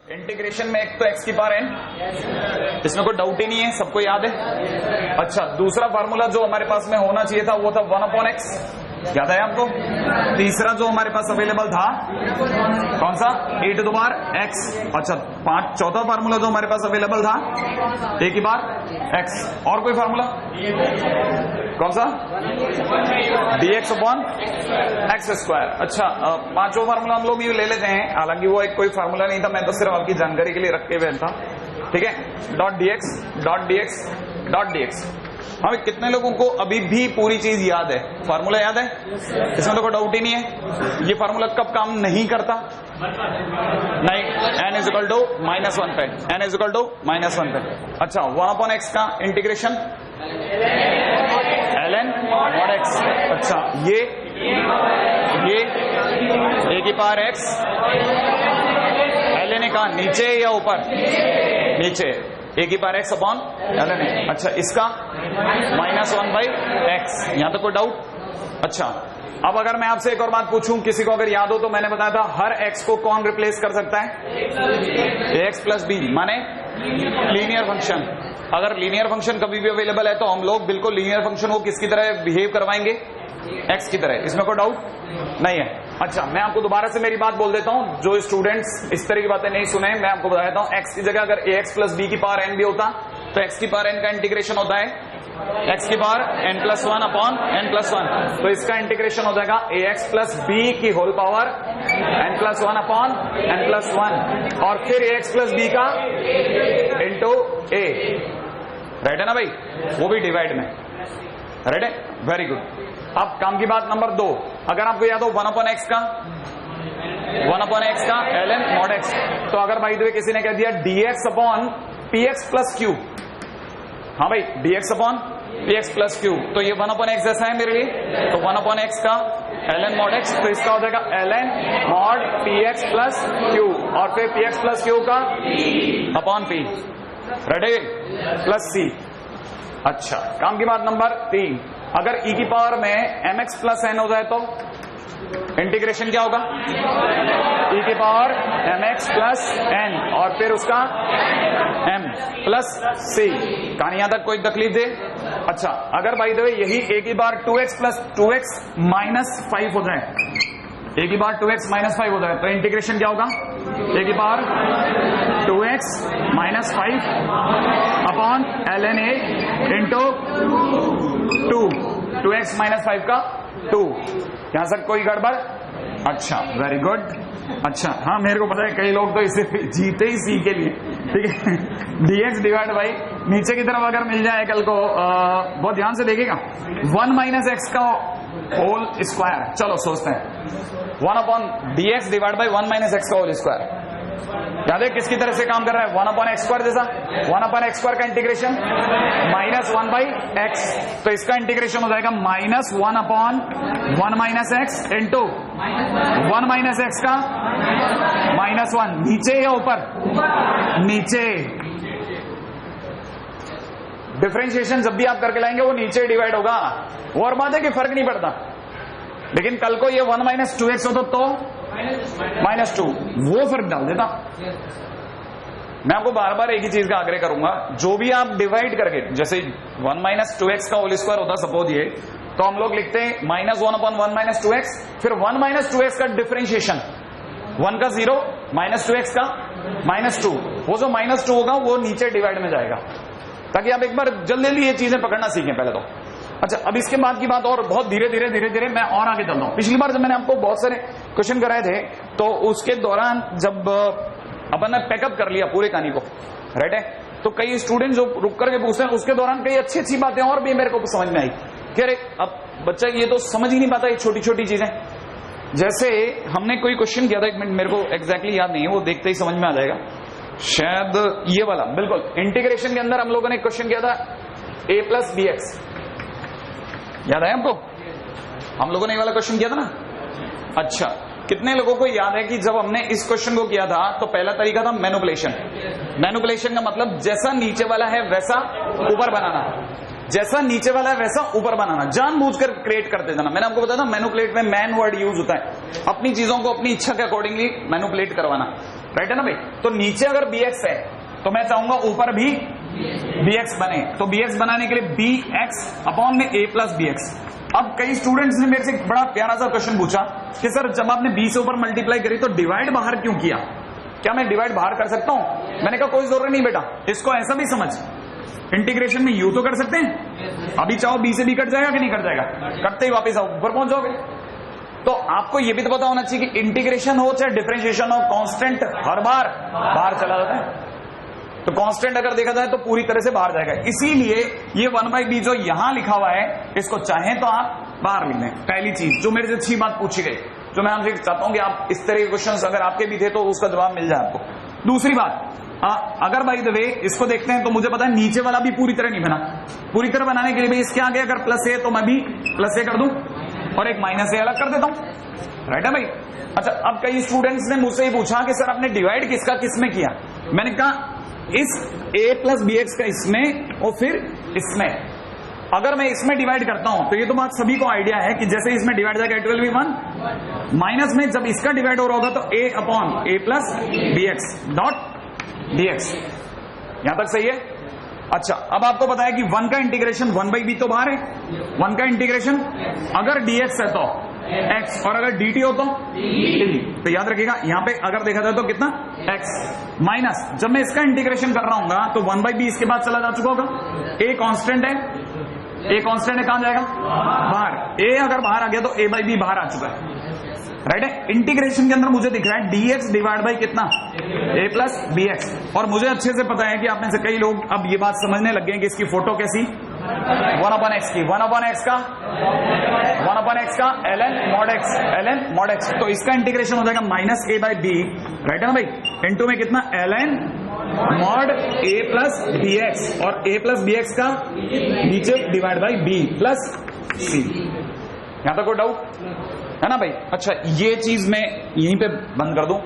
Integration में एक तो x की पावर n, इसमें कोई डाउट ही नहीं है, सबको याद है। अच्छा, दूसरा फार्मूला जो हमारे पास में होना चाहिए था वो था 1/x, याद है आपको। तीसरा जो हमारे पास अवेलेबल था कौन सा, e⁻x। अच्छा, चौथा फार्मूला जो हमारे पास अवेलेबल था a⁻x। और कोई फार्मूला कौन सा, dx/x²। अच्छा, पांचों फार्मूला हम लोग ये ले लेते हैं, हालांकि वो एक कोई फार्मूला नहीं था, मैं तो सिर्फ आपकी जानकारी के लिए रखे हुए था, ठीक है। .dx हमें कितने लोगों को अभी भी पूरी चीज याद है, फार्मूला याद है, इसमें तो कोई डाउट ही नहीं है। ये फार्मूला कब काम नहीं करता, नहीं, n = -1 पे, n = -1 पे। अच्छा, 1/x का इंटीग्रेशन ln mod x। अच्छा, ये a⁻x ln का नीचे या ऊपर, नीचे, a⁻x/ln। अच्छा, इसका -1/x, यहां तो कोई डाउट। अच्छा, अब अगर मैं आपसे एक और बात पूछूं, किसी को अगर याद हो तो मैंने बताया था हर x को कौन रिप्लेस कर सकता है, ax + b, माने लीनियर फंक्शन। अगर लीनियर फंक्शन कभी भी अवेलेबल है तो हम लोग बिल्कुल लीनियर फंक्शन को किसकी तरह बिहेव करवाएंगे, x की तरह, इसमें कोई डाउट नहीं है। अच्छा, मैं आपको दोबारा से मेरी बात बोल देता हूं, जो स्टूडेंट्स इस तरह की बातें नहीं सुने, मैं आपको बता देता हूं, x की जगह अगर ax + b की पावर n भी होता तो x की पावर n का इंटीग्रेशन होता है x की पावर n+1/n+1, तो इसका इंटीग्रेशन हो जाएगा ax + b की होल पावर n+1/n+1, और फिर ax + b का इंटू a, राइट है ना भाई, वो भी डिवाइड में, राइट है, वेरी गुड। अब काम की बात नंबर 2, अगर आपको याद हो 1/x का ln mod x, तो अगर भाई दो किसी ने कह दिया dx/px + q, हाँ भाई, dx/px + q, तो ये 1/x जैसा है मेरे लिए, तो 1/x का ln mod x, तो इसका हो जाएगा ln mod px + q, और फिर px + q का /p, रेडी, + c। अच्छा, काम की बात नंबर 3, अगर e की पावर में mx + n हो जाए तो इंटीग्रेशन क्या होगा, e की पावर mx + n, और फिर उसका m + c। कहानी यहां तक कोई तकलीफ दे। अच्छा, अगर भाई दे यही a की पावर 2x + 2x - 5 हो जाए, a की पावर 2x - 5 हो जाए तो इंटीग्रेशन क्या होगा, a की power 2x - 5 ln a into 2x - 5 का 2, यहां से कोई गड़बड़। अच्छा, वेरी गुड। अच्छा, हाँ, मेरे को पता है कई लोग तो इसे जीते ही सी के लिए, ठीक है। dx डिवाइड बाई नीचे की तरफ अगर मिल जाए कल को, बहुत ध्यान से देखिएगा, 1 - x का होल स्क्वायर, चलो सोचते हैं, 1/dx डिवाइड बाई 1 - x का होल स्क्वायर, याद है किसकी तरह से काम कर रहा है, 1/x² जैसा, 1/x² का इंटीग्रेशन -1/x, तो इसका इंटीग्रेशन हो जाएगा -1/1 - x इंटू 1 - x का -1, नीचे या ऊपर, नीचे। डिफरेंशिएशन जब भी आप करके लाएंगे वो नीचे डिवाइड होगा, वो और बात है कि फर्क नहीं पड़ता, लेकिन कल को ये 1 - 2x होता तो -2, वो फर्क डाल देता। मैं आपको बार बार एक ही चीज का आग्रह करूंगा, जो भी आप डिवाइड करके, जैसे 1 - 2x का होल स्क्वायर होता सपोज ये, तो हम लोग लिखते हैं -1/1 - 2x, फिर 1 - 2x का डिफरेंशिएशन, 1 का 0 -2x का -2, वो जो -2 होगा वो नीचे डिवाइड में जाएगा, ताकि आप एक बार जल्दी ये चीजें पकड़ना सीखें पहले तो। अच्छा, अब इसके बाद की बात, और बहुत धीरे धीरे मैं और आगे चलता हूं। पिछली बार जब मैंने आपको बहुत सारे क्वेश्चन कराए थे तो उसके दौरान जब अपन ने पैकअप कर लिया पूरे कहानी को, राइट है, तो कई स्टूडेंट जो रुक करके पूछते हैं उसके दौरान कई अच्छी बातें और भी मेरे को समझ में आई कि अरे अब बच्चा ये तो समझ ही नहीं पाता ये छोटी छोटी चीजें। जैसे हमने कोई क्वेश्चन किया था, एक मिनट, मेरे को एग्जैक्टली याद नहीं है, वो देखते ही समझ में आ जाएगा, शायद ये वाला, बिल्कुल इंटीग्रेशन के अंदर हम लोगों ने क्वेश्चन किया था a + bx, याद है आपको, हम लोगों ने ये वाला क्वेश्चन किया था ना। अच्छा, कितने लोगों को याद है कि जब हमने इस क्वेश्चन को किया था तो पहला तरीका था मैनिपुलेशन। मैनिपुलेशन का मतलब जैसा नीचे वाला है वैसा ऊपर बनाना, जैसा नीचे वाला है वैसा ऊपर बनाना, जानबूझकर क्रिएट करते जाना। मैंने आपको बताया था मैनिपुलेट में मैन वर्ड यूज होता है, अपनी चीजों को अपनी इच्छा के अकॉर्डिंगली मैनिपुलेट करवाना। राइट है ना भाई। तो नीचे अगर bx है तो मैं चाहूंगा ऊपर भी bx बने, तो bx बनाने के लिए bx अपॉन में a प्लस bx। अब कई स्टूडेंट्स ने मेरे से एक बड़ा प्यारा सा क्वेश्चन पूछा कि सर जब आपने b से ऊपर मल्टीप्लाई करी तो डिवाइड बाहर क्यों किया, क्या मैं डिवाइड बाहर कर सकता हूं? मैंने कहा कोई जरूरत नहीं बेटा, इसको ऐसा भी समझ, इंटीग्रेशन में यू तो कर सकते हैं, अभी चाहो b से b कट जाएगा कि नहीं कट जाएगा, कटते ही वापस आओ ऊपर पहुंच जाओगे। तो आपको यह भी तो पता होना चाहिए कि इंटीग्रेशन हो चाहे डिफरेंशिएशन हो, कांस्टेंट हर बार बाहर चला जाता है। तो कांस्टेंट अगर देखा जाए तो पूरी तरह से बाहर जाएगा, इसीलिए ये 1/b जो यहां लिखा हुआ है इसको चाहे तो आप बाहर लिख लें। पहली चीज जो मेरे से अच्छी बात पूछी गई, जो मैं आपसे चाहता हूं कि आप इस तरह के क्वेश्चन अगर आपके भी थे तो उसका जवाब मिल जाए आपको। दूसरी बात, अगर बाय द वे इसको देखते हैं तो मुझे पता है नीचे वाला भी पूरी तरह नहीं बना, पूरी तरह बनाने के लिए भी इसके आगे अगर प्लस ए तो मैं भी प्लस ए कर दूं और एक माइनस ए अलग कर देता हूं, राइट है भाई। अच्छा, अब कई स्टूडेंट्स ने मुझसे ये पूछा कि सर आपने डिवाइड किसका किसमें किया, मैंने कहा इस a प्लस बी एक्स का इसमें और फिर इसमें। अगर मैं इसमें डिवाइड करता हूं तो ये तो बात सभी को आइडिया है कि जैसे इसमें डिवाइड जाएगा इट विल बी 1, माइनस में जब इसका डिवाइड हो रहा होगा तो a upon a plus b x dot d x. यहां तक सही है। अच्छा, अब आपको पता है कि 1 का इंटीग्रेशन 1/b तो बाहर है, 1 का इंटीग्रेशन अगर dx है तो x और अगर dt हो तो dt। तो याद रखिएगा यहां पे अगर देखा जाए तो कितना x माइनस जब मैं इसका इंटीग्रेशन कर रहा हूं तो 1/b इसके बाद चला जा चुका होगा, a कांस्टेंट है, a कांस्टेंट है, कहां जाएगा बाहर, a अगर बाहर आ गया तो a/b बाहर आ चुका है, राइट है। इंटीग्रेशन के अंदर मुझे दिख रहा है dx डिवाइड बाई कितना a प्लस बी एक्स। और मुझे अच्छे से पता है कि आप में से कई लोग अब ये बात समझने लग गए कि इसकी फोटो कैसी 1/x की, 1/x का 1/x का ln mod x, ln mod x। तो इसका इंटीग्रेशन हो जाएगा minus a by b, right है ना भाई, इनटू में कितना ln mod a plus b x और a प्लस बी एक्स का नीचे divide by b plus c। यहां तक कोई डाउट है ना भाई। अच्छा, ये चीज मैं यहीं पे बंद कर दूं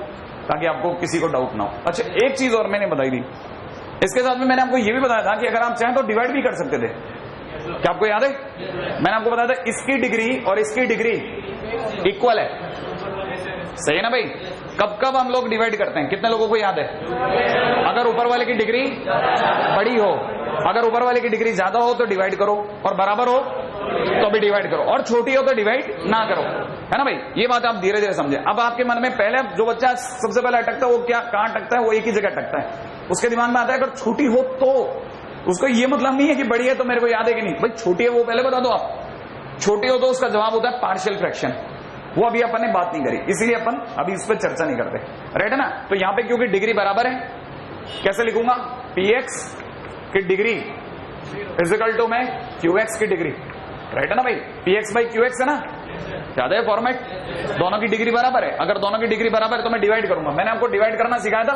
ताकि आपको किसी को डाउट ना हो। अच्छा, एक चीज और मैंने बताई थी, इसके साथ में मैंने आपको ये भी बताया था कि अगर आप चाहें तो डिवाइड भी कर सकते थे। क्या आपको याद है? मैंने आपको बताया था इसकी डिग्री और इसकी डिग्री इक्वल है, सही है ना भाई। कब कब हम लोग डिवाइड करते हैं, कितने लोगों को याद है? अगर ऊपर वाले की डिग्री बड़ी हो, अगर ऊपर वाले की डिग्री ज्यादा हो तो डिवाइड करो, और बराबर हो तो भी डिवाइड करो, और छोटी हो तो डिवाइड ना करो, है ना भाई। ये बात आप धीरे धीरे समझे। अब आपके मन में पहले जो बच्चा सबसे पहले अटकता है वो क्या, कहां अटकता है? वो एक ही जगह अटकता है, उसके दिमाग में आता है अगर छोटी हो तो। उसको ये मतलब नहीं है कि बड़ी है तो मेरे को याद है कि नहीं, भाई छोटी है वो पहले बता दो आप। छोटी हो तो उसका जवाब होता है पार्शियल फ्रैक्शन, वो अभी अपन ने बात नहीं करी, इसलिए अपन अभी इस पर चर्चा नहीं करते, राइट है ना। तो यहां पे क्योंकि डिग्री बराबर है, कैसे लिखूंगा? px की डिग्री इजिकल टू में qx की डिग्री, राइट है ना भाई। px बाई qx है ना, याद है फॉर्मेट, दोनों की डिग्री बराबर है। अगर दोनों की डिग्री बराबर है तो मैं डिवाइड करूंगा। मैंने आपको डिवाइड करना सिखाया था,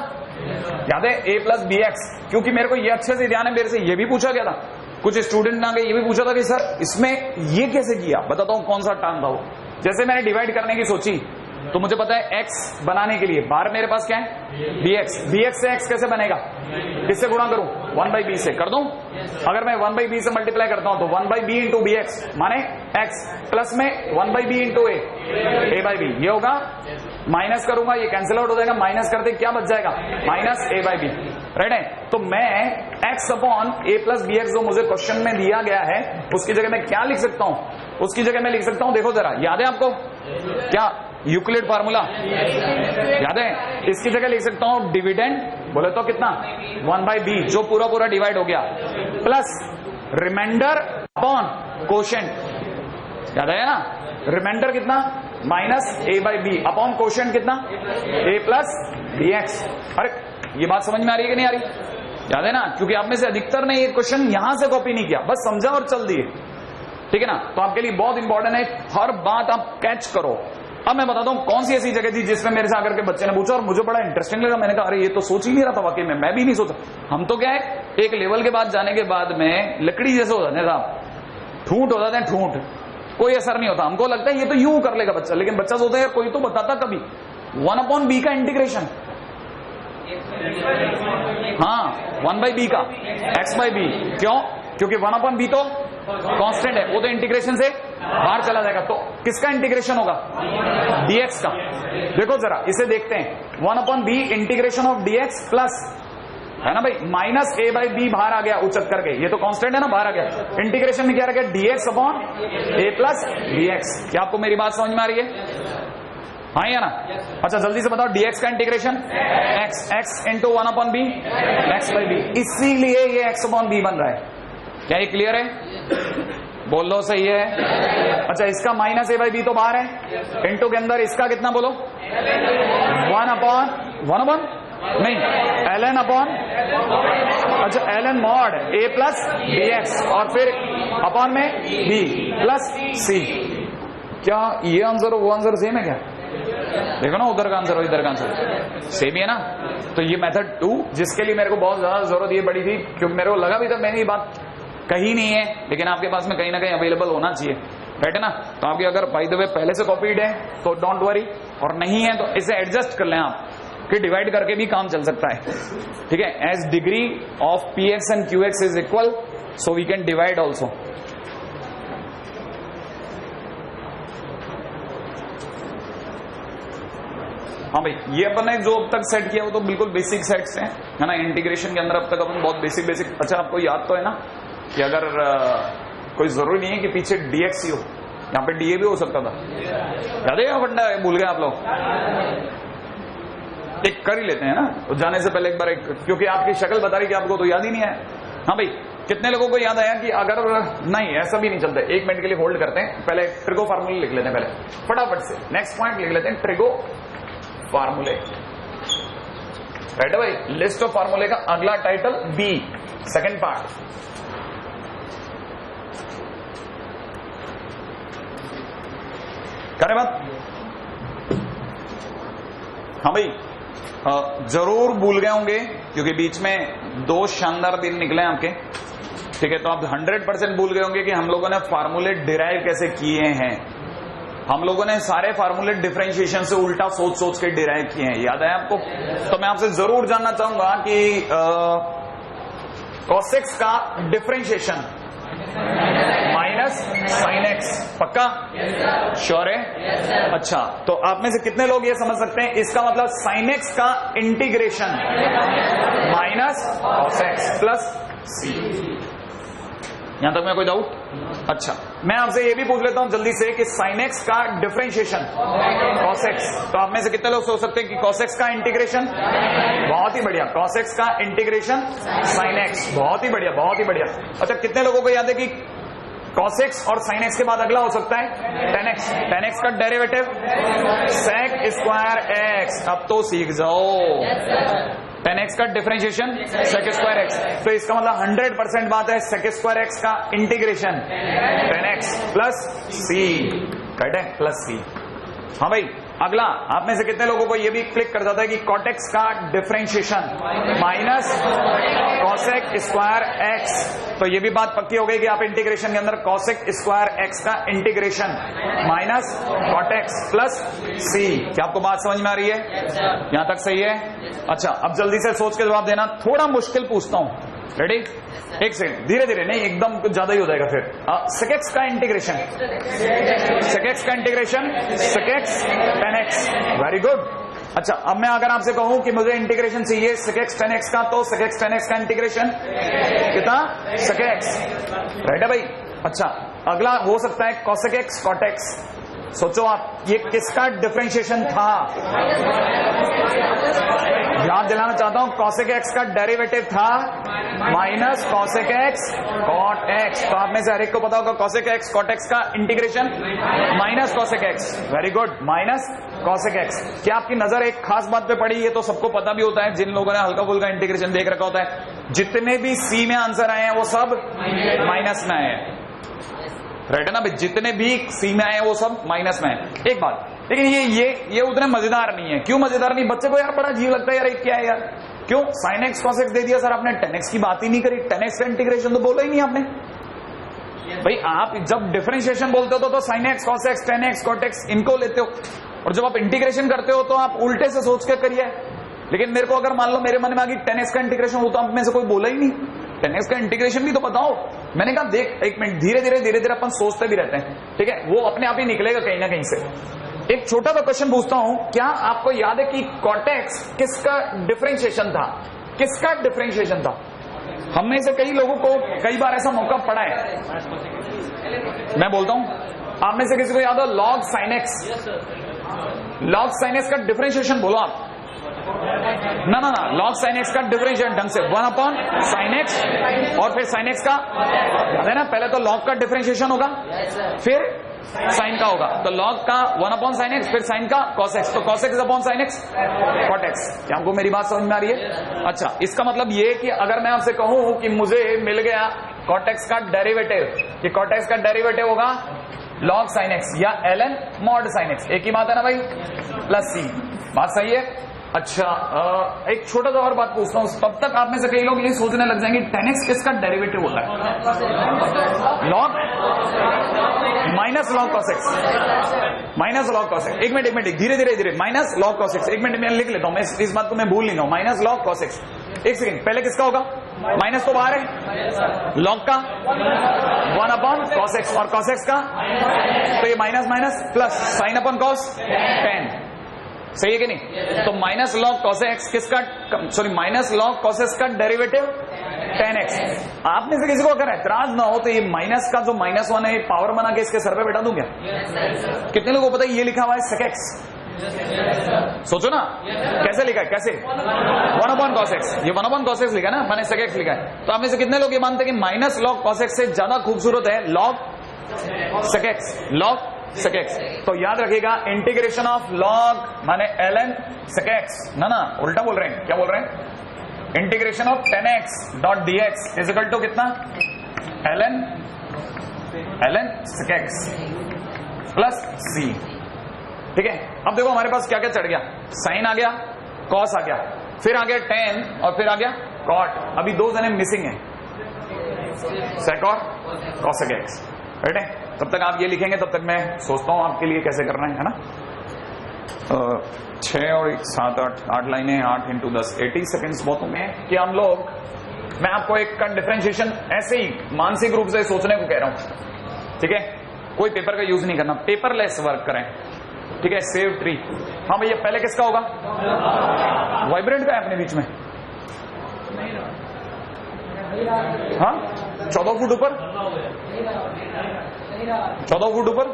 याद है, a प्लस बी एक्स। क्योंकि मेरे को ये अच्छे से ध्यान है, मेरे से ये भी पूछा गया था, कुछ स्टूडेंट ने आगे ये भी पूछा था कि सर इसमें ये कैसे किया, बताता हूं कौन सा टर्म था वो। जैसे मैंने डिवाइड करने की सोची तो मुझे पता है x बनाने के लिए बाहर मेरे पास क्या है bx, bx से x कैसे बनेगा, किससे गुणा करूं? 1/b से कर दूं। अगर मैं 1/b से मल्टीप्लाई करता हूं तो 1/b इंटू बी एक्स माने x प्लस में 1/b into a by B, ये होगा। माइनस करूंगा, ये कैंसिल आउट हो जाएगा, माइनस करते क्या बच जाएगा? Minus a by b, right है। तो मैं x upon a plus b x जो मुझे क्वेश्चन में दिया गया है उसकी जगह मैं क्या लिख सकता हूं? उसकी जगह मैं लिख सकता हूं, देखो जरा, याद है आपको क्या यूक्लिड फार्मूला याद है? इसकी जगह लिख सकता हूं डिविडेंड, बोले तो कितना 1/b जो पूरा पूरा डिवाइड हो गया, प्लस रिमाइंडर अपॉन कोशेंट, याद है ना। रिमाइंडर कितना? माइनस a/b अपॉन कोशेंट कितना? a plus b x. अरे ये बात समझ में आ रही है कि नहीं आ रही? याद है ना, क्योंकि आप में से अधिकतर ने ये क्वेश्चन यहां से कॉपी नहीं किया, बस समझा और चल दिए, ठीक है ना। तो आपके लिए बहुत इंपॉर्टेंट है, हर बात आप कैच करो। अब मैं बताता हूं कौन सी ऐसी जगह थी जिसमें मेरे से आकर के बच्चे ने पूछा और मुझे बड़ा इंटरेस्टिंग लगा। मैंने कहा अरे ये तो सोच ही नहीं रहा था, वाकई में मैं भी नहीं सोचा। हम तो क्या है, एक लेवल के बाद जाने के बाद में लकड़ी जैसे हो जाते हैं साहब, ठूंठ हो जाते हैं, ठूंठ, कोई असर नहीं होता। हमको लगता है ये तो यूं कर लेगा बच्चा, लेकिन बच्चा सोचता है यार कोई तो बताता कभी 1/b का इंटीग्रेशन, हाँ 1/b का x/b, क्यों? क्योंकि 1/b तो कांस्टेंट है, वो तो इंटीग्रेशन से बाहर चला जाएगा। तो किसका इंटीग्रेशन होगा? dx का। देखो जरा इसे देखते हैं, 1/b integration of dx plus, है ना भाई, माइनस a/b बाहर आ गया उचक करके, ये तो कांस्टेंट है ना, बाहर आ गया। इंटीग्रेशन में क्या रह गया? dx upon a plus dx। क्या आपको मेरी बात समझ में आ रही है? हाँ या ना? अच्छा जल्दी से बताओ, dx का integration x into 1/b x/b, इसीलिए ये x/b बन रहा है। क्या ये क्लियर है? बोल लो सही है। अच्छा इसका माइनस a/b तो बाहर है, इंटू के अंदर इसका कितना बोलो? 1/1 नहीं, ln अपॉन, अच्छा ln mod a plus dx और फिर अपॉन में b प्लस c। क्या ये आंसर और वो आंसर सेम है क्या? देखो ना, उधर का आंसर और इधर का आंसर सेम ही है ना। तो ये मेथड 2, जिसके लिए मेरे को बहुत ज्यादा जरूरत ये पड़ी थी, क्योंकि मेरे को लगा भी था मैंने ये बात कही नहीं है, लेकिन आपके पास में कहीं ना कहीं अवेलेबल होना चाहिए, राइट है ना। तो आपकी अगर बाय द वे पहले से कॉपीड है तो डोंट वरी, और नहीं है तो इसे एडजस्ट कर लें आप, कि डिवाइड करके भी काम चल सकता है, ठीक है। As degree of px and qx is equal, so we can divide also. हाँ भाई, ये अपन ने जो अब तक सेट किया वो तो बिल्कुल बेसिक सेट्स हैं, है ना। इंटीग्रेशन के अंदर अब तक अपन बहुत बेसिक। अच्छा आपको याद तो है ना कि अगर कोई जरूरी नहीं है कि पीछे dx ही हो, यहाँ पे dA भी हो सकता था, याद है? फंडा भूल गए आप लोग? एक कर ही लेते हैं ना, तो जाने से पहले एक बार क्योंकि आपकी शक्ल बता रही कि आपको तो याद ही नहीं है। हाँ भाई, कितने लोगों को याद आया कि अगर नहीं, ऐसा भी नहीं चलता, 1 मिनट के लिए होल्ड करते हैं, पहले ट्रिगो फार्मूले लिख लेते हैं, पहले फटाफट से नेक्स्ट पॉइंट लिख लेते हैं, ट्रिगो फार्मूले, राइट है भाई। लिस्ट ऑफ फार्मूले का अगला टाइटल बी, सेकंड पार्ट। करें बात? हाँ भाई, जरूर भूल गए होंगे क्योंकि बीच में 2 शानदार दिन निकले आपके, ठीक है। तो आप 100% भूल गए होंगे कि हम लोगों ने फार्मूले डिराइव कैसे किए हैं। हम लोगों ने सारे फार्मूले डिफरेंशिएशन से उल्टा सोच सोच के डिराइव किए हैं, याद है आपको? तो मैं आपसे जरूर जानना चाहूंगा कि cos x का डिफरेंशिएशन माइनस साइन x, पक्का? श्योर है? अच्छा, तो आप में से कितने लोग ये समझ सकते हैं इसका मतलब साइन x का integration minus cos x plus c? यहां तक में कोई डाउट? अच्छा, मैं आपसे ये भी पूछ लेता हूं जल्दी से कि sin x का डिफरेंशिएशन cos x, तो आप में से कितने लोग सोच सकते हैं कि cos x का इंटीग्रेशन? बहुत ही बढ़िया, cos x का इंटीग्रेशन sin x, बहुत ही बढ़िया, बहुत ही बढ़िया। अच्छा, कितने लोगों को याद है कि cos x और sin x के बाद अगला हो सकता है tan x? tan x का डेरिवेटिव sec स्क्वायर x, अब तो सीख जाओ। tan x का डिफरेंशिएशन sec स्क्वायर x, तो इसका मतलब 100% बात है sec स्क्वायर x का integration tan x plus c, right है, प्लस c। हाँ भाई, अगला आप में से कितने लोगों को ये भी क्लिक कर जाता है कि cot x का differentiation minus cosec square x, तो ये भी बात पक्की हो गई कि आप इंटीग्रेशन के अंदर cosec स्क्वायर x का integration minus cot x plus c। क्या आपको बात समझ में आ रही है? यहां तक सही है? अच्छा, अब जल्दी से सोच के जवाब देना। थोड़ा मुश्किल पूछता हूं, रेडी? एक सेकंड, धीरे धीरे, नहीं एकदम कुछ ज्यादा ही हो जाएगा फिर। sec x का इंटीग्रेशन, sec x का integration sec x tan x, very good. अच्छा, अब मैं अगर आपसे कहूं कि मुझे इंटीग्रेशन चाहिए sec x tan x का, तो sec x tan x का इंटीग्रेशन कितना? sec x, राइट है भाई। अच्छा, अगला हो सकता है cosec x cot x। सोचो आप, ये किसका डिफरेंशिएशन था? याद दिलाना चाहता हूं, cosec x का डेरिवेटिव था minus cosec x cot x। तो आप में से हर एक को पता होगा cosec x cot x का integration minus cosec x, very good, minus cosec x। क्या आपकी नजर एक खास बात पे पड़ी? ये तो सबको पता भी होता है, जिन लोगों ने हल्का फुल्का इंटीग्रेशन देख रखा होता है, जितने भी c में आंसर आए हैं वो सब माइनस में आए हैं, राइट है ना भाई? जितने भी c में आए हैं वो सब माइनस में है। एक बात, लेकिन ये उतने मजेदार नहीं है। क्यों मजेदार नहीं? बच्चे को यार बड़ा अजीब लगता है यार, एक क्या है यार, क्यों sin x cos x दे दिया सर आपने, tan x की बात ही नहीं करी, tan x का इंटीग्रेशन तो बोला ही नहीं आपने। भाई आप जब डिफरेंशिएशन बोलते हो तो sin x cos x tan x cot x इनको लेते हो, और जब आप इंटीग्रेशन करते हो तो आप उल्टे से सोच के करिए। लेकिन मेरे को अगर मान लो मेरे मन में आ गई tan x का इंटीग्रेशन, वो तो आप में से कोई बोला ही नहीं, tan x का इंटीग्रेशन भी तो बताओ। मैंने कहा देख एक मिनट, धीरे धीरे अपन सोचते भी रहते हैं, ठीक है, वो अपने आप ही निकलेगा कहीं ना कहीं से। एक छोटा सा क्वेश्चन पूछता हूं, क्या आपको याद है कि कॉर्टेक्स किसका डिफरेंशिएशन था? किसका डिफरेंशिएशन था? हम में से कई लोगों को कई बार ऐसा मौका पड़ा है। मैं बोलता हूं, आप में से किसी को याद हो log sine x? Log sine x का डिफरेंशिएशन बोलो आप। ना ना ना, लॉग साइन एक्स का डिफरेंशिएशन ढंग से 1 अपॉन साइन एक्स और फिर साइन एक्स का, याद है ना, पहले तो लॉग का डिफरेंशिएशन होगा फिर साइन का होगा। तो लॉग का 1 अपॉन साइन एक्स, फिर साइन का कॉस एक्स, तो cos x upon sine x cot x. क्या आपको मेरी बात समझ में आ रही है? अच्छा, इसका मतलब ये कि अगर मैं आपसे कहूं कि मुझे मिल गया कॉट एक्स का डेरिवेटिव, कि कॉट एक्स का डेरिवेटिव होगा लॉग साइन एक्स या ln मॉड साइन एक्स, एक ही बात है ना भाई, प्लस सी। बात सही है? अच्छा, एक छोटा सा और बात पूछता हूं, तब तक आप में से कई लोग ये सोचने लग जाएंगे 10x किसका डेरिवेटिव होता है? Log minus log cos x, minus log cos x. एक मिनट धीरे धीरे माइनस लॉग कॉस एक्स, एक मिनट मैं लिख लेता हूं, मैं इस बात को मैं भूल नहीं रहा हूं। माइनस लॉग कॉस एक्स, एक सेकेंड, पहले किसका होगा? माइनस तो बाहर है, लॉग का 1 अपॉन कॉस एक्स और कॉस एक्स का, तो ये minus minus plus sine upon cos 10, सही है कि नहीं? तो माइनस लॉग कॉस एक्स किसका, sorry minus log cos x का डेरिवेटिव 10x। आप में से किसी को अगर ऐतराज ना हो तो ये माइनस का जो -1 है पावर बना के इसके सर पे बैठा दूं क्या? कितने लोगों को पता है ये लिखा हुआ है sec x? सोचो ना कैसे लिखा है, कैसे 1 अपॉन कॉस एक्स, ये 1 अपॉन कॉस एक्स लिखा है ना, मैंने sec x लिखा है। तो आप में से कितने लोग ये मानते हैं कि माइनस लॉग कॉस एक्स से ज्यादा खूबसूरत है log sec x, log sec x? तो याद रखिएगा इंटीग्रेशन ऑफ लॉग माने ln sec x, ना उल्टा बोल रहे हैं, क्या बोल रहे हैं? Integration of 10x dot dx is equal to कितना? ln sec x plus c, ठीक है। अब देखो हमारे पास क्या क्या चढ़ गया, साइन आ गया, कॉस आ गया, फिर आ गया tan और फिर आ गया कॉट। अभी दो जने मिसिंग है, sec और cosec x, राइट है। तब तक आप ये लिखेंगे, तब तक मैं सोचता हूं आपके लिए कैसे करना है ना। 6 और 7 8 लाइनें, 8 इंटू 10 80 सेकेंड्स बहुत होंगे कि हम लोग, मैं आपको एक का डिफरेंशिएशन ऐसे ही मानसिक रूप से सोचने को कह रहा हूं, ठीक है। कोई पेपर का यूज नहीं करना, पेपरलेस वर्क करें, ठीक है। सेव ट्री, हाँ भैया पहले किसका होगा? वाइब्रेंट का है अपने बीच में, हाँ 14 फुट ऊपर, 14 फुट ऊपर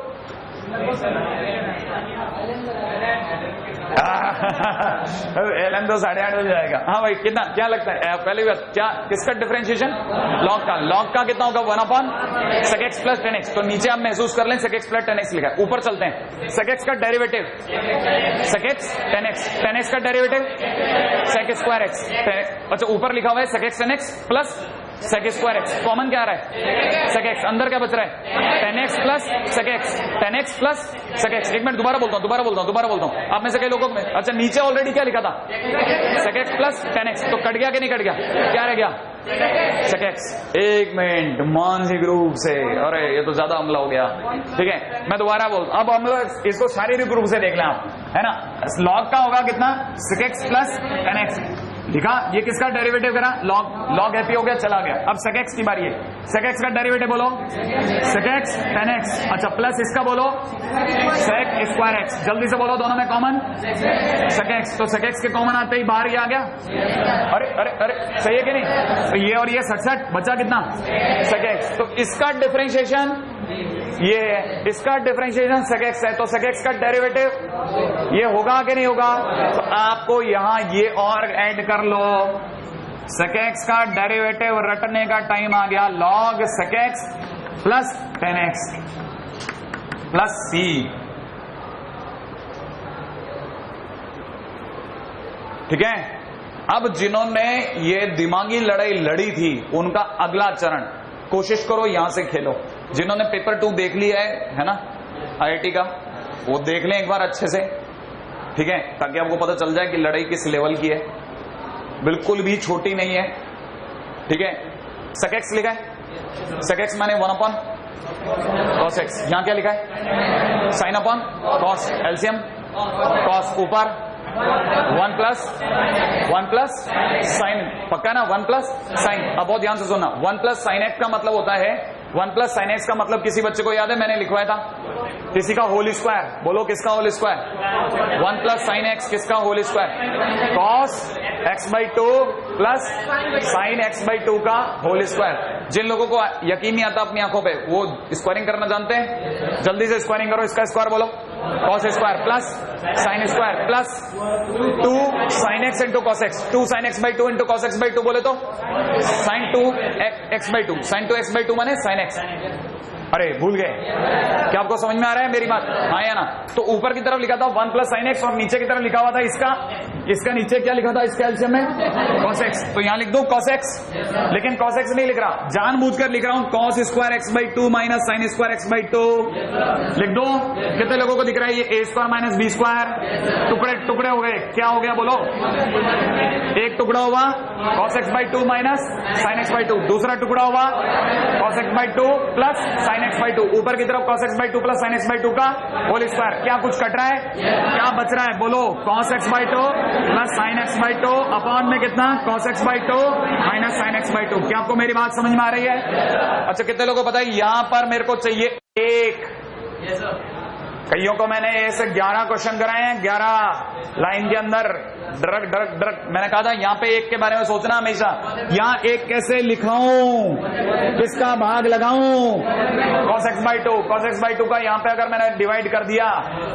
एलएन तो 8:30 बजे जाएगा। हाँ भाई कितना, क्या लगता है पहले बात, क्या किसका डिफरेंशिएशन? लॉग का कितना होगा? 1 upon sec x plus 10x। तो नीचे आप महसूस कर लें sec x प्लस 10x लिखा है, ऊपर चलते हैं sec x का derivative sec x 10x, 10x का डेरिवेटिव sec स्क्वायर x, अच्छा ऊपर लिखा हुआ है sec x 10x plus sec square x, common क्या आ रहा है? sec x, अंदर क्या बच रहा है? 10x plus sec x, 10x plus sec x। एक मिनट दोबारा बोलता हूं, आप में से कई लोगों में, अच्छा नीचे ऑलरेडी क्या लिखा था? sec x प्लस 10x, तो कट गया कि नहीं कट गया? क्या रह गया? sec x। एक मिनट, मानसिक रूप से, अरे ये तो ज्यादा हमला हो गया, ठीक है। मैं दोबारा अब हम लोग इसको शारीरिक रूप से देख लें आप, है ना। लॉग का होगा कितना? sec x प्लस 10x लिखा, ये किसका डेरिवेटिव करा? लॉग हैप्पी हो गया, चला गया। अब sec x की बारी है, sec x का डेरिवेटिव बोलो sec x 10x, अच्छा प्लस इसका बोलो sec स्क्वायर x, जल्दी से बोलो दोनों में कॉमन sec x, तो sec x के कॉमन आते ही बाहर ही आ गया। अरे अरे अरे सही है कि नहीं? तो ये और ये 67, बचा कितना? sec x। तो इसका डिफरेंशिएशन ये है, इसका डिफरेंशिएशन sec x है, तो sec x का डेरिवेटिव ये होगा कि नहीं होगा? तो आपको यहां ये और ऐड कर लो, sec x का डेरिवेटिव रटने का टाइम आ गया, log sec x plus 10x plus c। ठीक है। अब जिन्होंने ये दिमागी लड़ाई लड़ी थी उनका अगला चरण, कोशिश करो यहां से खेलो। जिन्होंने पेपर 2 देख लिया है ना IIT का, वो देख लें एक बार अच्छे से, ठीक है, ताकि आपको पता चल जाए कि लड़ाई किस लेवल की है, बिल्कुल भी छोटी नहीं है, ठीक है। sec x लिखा है, sec x माने 1 अपॉन cos x, यहां क्या लिखा है? sin upon cos, LCM cos ऊपर 1 प्लस साइन, पक्का ना, 1 प्लस साइन। अब बहुत ध्यान से सुनना, 1 प्लस साइन एक्स का मतलब होता है, 1 प्लस साइन एक्स का मतलब किसी बच्चे को याद है मैंने लिखवाया था, किसी का होल स्क्वायर, बोलो किसका whole square, 1 plus sine X किसका whole square, cos x by 2 plus sine x by 2 का होल स्क्वायर। जिन लोगों को यकीन नहीं आता अपनी आंखों पे, वो स्क्वायरिंग करना जानते हैं, जल्दी से स्क्वायरिंग करो, इसका स्क्वायर बोलो, cos square plus sine square plus 2 sine x into cos x, 2 sine x by 2 into cos x by 2 बोले तो sine 2 x by 2, sine 2 x by 2 माने साइन एक्स। अरे भूल गए, क्या आपको समझ में आ रहा है मेरी बात, हाँ या ना? तो ऊपर की तरफ लिखा था 1 प्लस साइन एक्स और नीचे की तरफ लिखा हुआ था इसका नीचे क्या लिखा था इसके एलसीएम में, कॉस एक्स। तो यहां लिख दो कॉस एक्स, लेकिन कॉस एक्स नहीं लिख रहा, जानबूझकर लिख रहा हूं cos square X by 2 minus sine square X by 2 लिख दो। कितने लोगों को दिख रहा है ये ए स्क्वायर माइनस बी स्क्वायर, टुकड़े टुकड़े हो गए, क्या हो गया बोलो, एक टुकड़ा हुआ cos x by 2 minus sine x by 2, दूसरा टुकड़ा हुआ cos x by 2 plus sine x by 2, ऊपर की तरफ cos x by 2 plus sine x by 2 का होल स्क्वायर। क्या कुछ कट रहा है, क्या बच रहा है बोलो, cos x by 2 plus sine x by 2 upon में कितना cos x by 2 minus sine x by 2। क्या आपको मेरी बात समझ में आ रही है? अच्छा कितने लोगों को पता है यहां पर मेरे को चाहिए एक, कईयों को मैंने ए से 11 क्वेश्चन कराए हैं, 11 लाइन के अंदर डरक डरक डरक। मैंने कहा था यहाँ पे एक के बारे में सोचना हमेशा, यहाँ एक कैसे लिखाऊं, किसका भाग लगाऊं, cos x by 2, cos x by 2 का यहाँ पे अगर मैंने डिवाइड कर दिया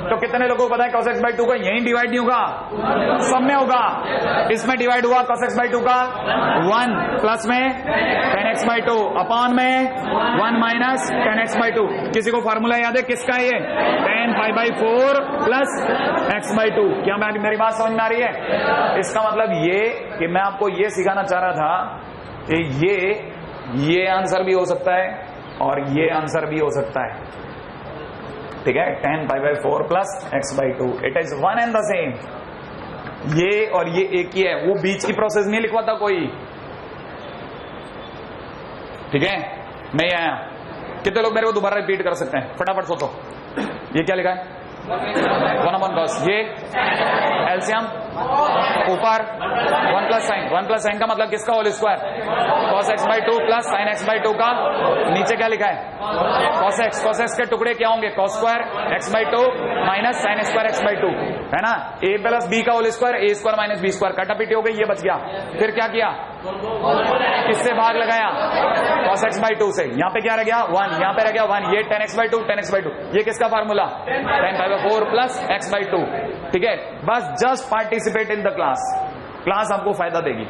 तो कितने लोगों को पता है cos x बाई 2 का यही डिवाइड नहीं होगा, सब में होगा। इसमें डिवाइड हुआ cos x बाई 2 का 1 प्लस में tan x बाई 2 अपॉन में 1 माइनस tan x बाई 2। किसी को फॉर्मूला याद है किसका है ये, tan pi by 4 plus x by 2। क्या मेरी बात समझ में आ रही है? इसका मतलब ये कि मैं आपको ये सिखाना चाह रहा था कि ये आंसर भी हो सकता है और ये आंसर भी हो सकता है, ठीक है, tan pi by 4 plus x by 2, it is one and the same. ये और ये एक ही है, वो बीच की प्रोसेस नहीं लिखवाता कोई, ठीक है। मैं ये आया, कितने लोग मेरे को दोबारा रिपीट कर सकते हैं, फटाफट सोचो। ये क्या लिखा है, 1 अपॉन cos, ये एलसीएम ऊपर 1 प्लस साइन का मतलब किसका whole square, cos x by 2 plus sine x by 2 का, नीचे क्या लिखा है cos x के टुकड़े क्या होंगे, cos square x by 2 minus sine square x by 2, है ना। a प्लस b का whole square, a square minus b square, कटापीटी हो गई, ये बच गया। फिर क्या किया, किससे भाग लगाया, cos x बाई 2 से, यहाँ पे क्या रह गया 1, यहाँ पे रह गया 1, ये tan x by 2 tan x by 2, ये किसका formula, tan pi by 4 plus x by 2, ठीक है। बस just participate in the class आपको फायदा देगी,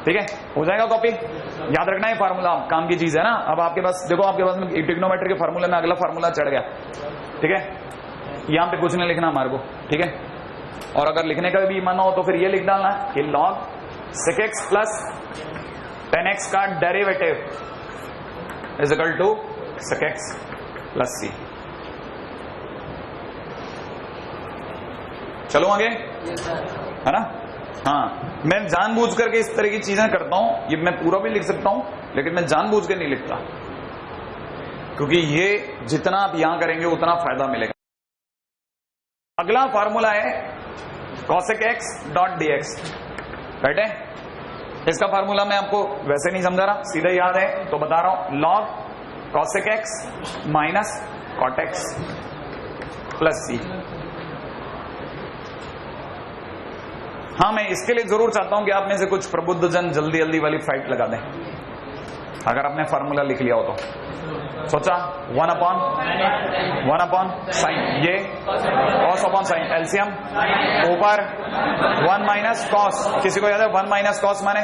ठीक है। हो जाएगा कॉपी, याद रखना है फार्मूला काम की चीज है ना। अब आपके पास देखो, आपके पास में ट्रिग्नोमेट्री के फार्मूले में अगला फार्मूला चढ़ गया, ठीक है। यहां पे कुछ नहीं लिखना हमारे को, ठीक है। और अगर लिखने का भी मन हो तो फिर ये लिख डालना कि log sec x plus tan x का derivative is equal to sec x plus c। चलो आगे, है ना। हाँ, मैं जानबूझ करके इस तरह की चीजें करता हूं, ये मैं पूरा भी लिख सकता हूं लेकिन मैं जानबूझ के नहीं लिखता, क्योंकि ये जितना आप यहां करेंगे उतना फायदा मिलेगा। अगला फार्मूला है cosec x dot dx, right है। इसका फार्मूला मैं आपको वैसे नहीं समझा रहा, सीधे याद है तो बता रहा हूं, log cosec x minus cot x plus c। हाँ, मैं इसके लिए जरूर चाहता हूं कि आप में से कुछ प्रबुद्ध जन जल्दी जल्दी वाली फाइट लगा दें, अगर आपने फार्मूला लिख लिया हो तो। सोचा 1 अपॉन साइन, ये cos अपॉन साइन, एलसीएम ऊपर 1 माइनस कॉस, किसी को याद है 1 माइनस कॉस माने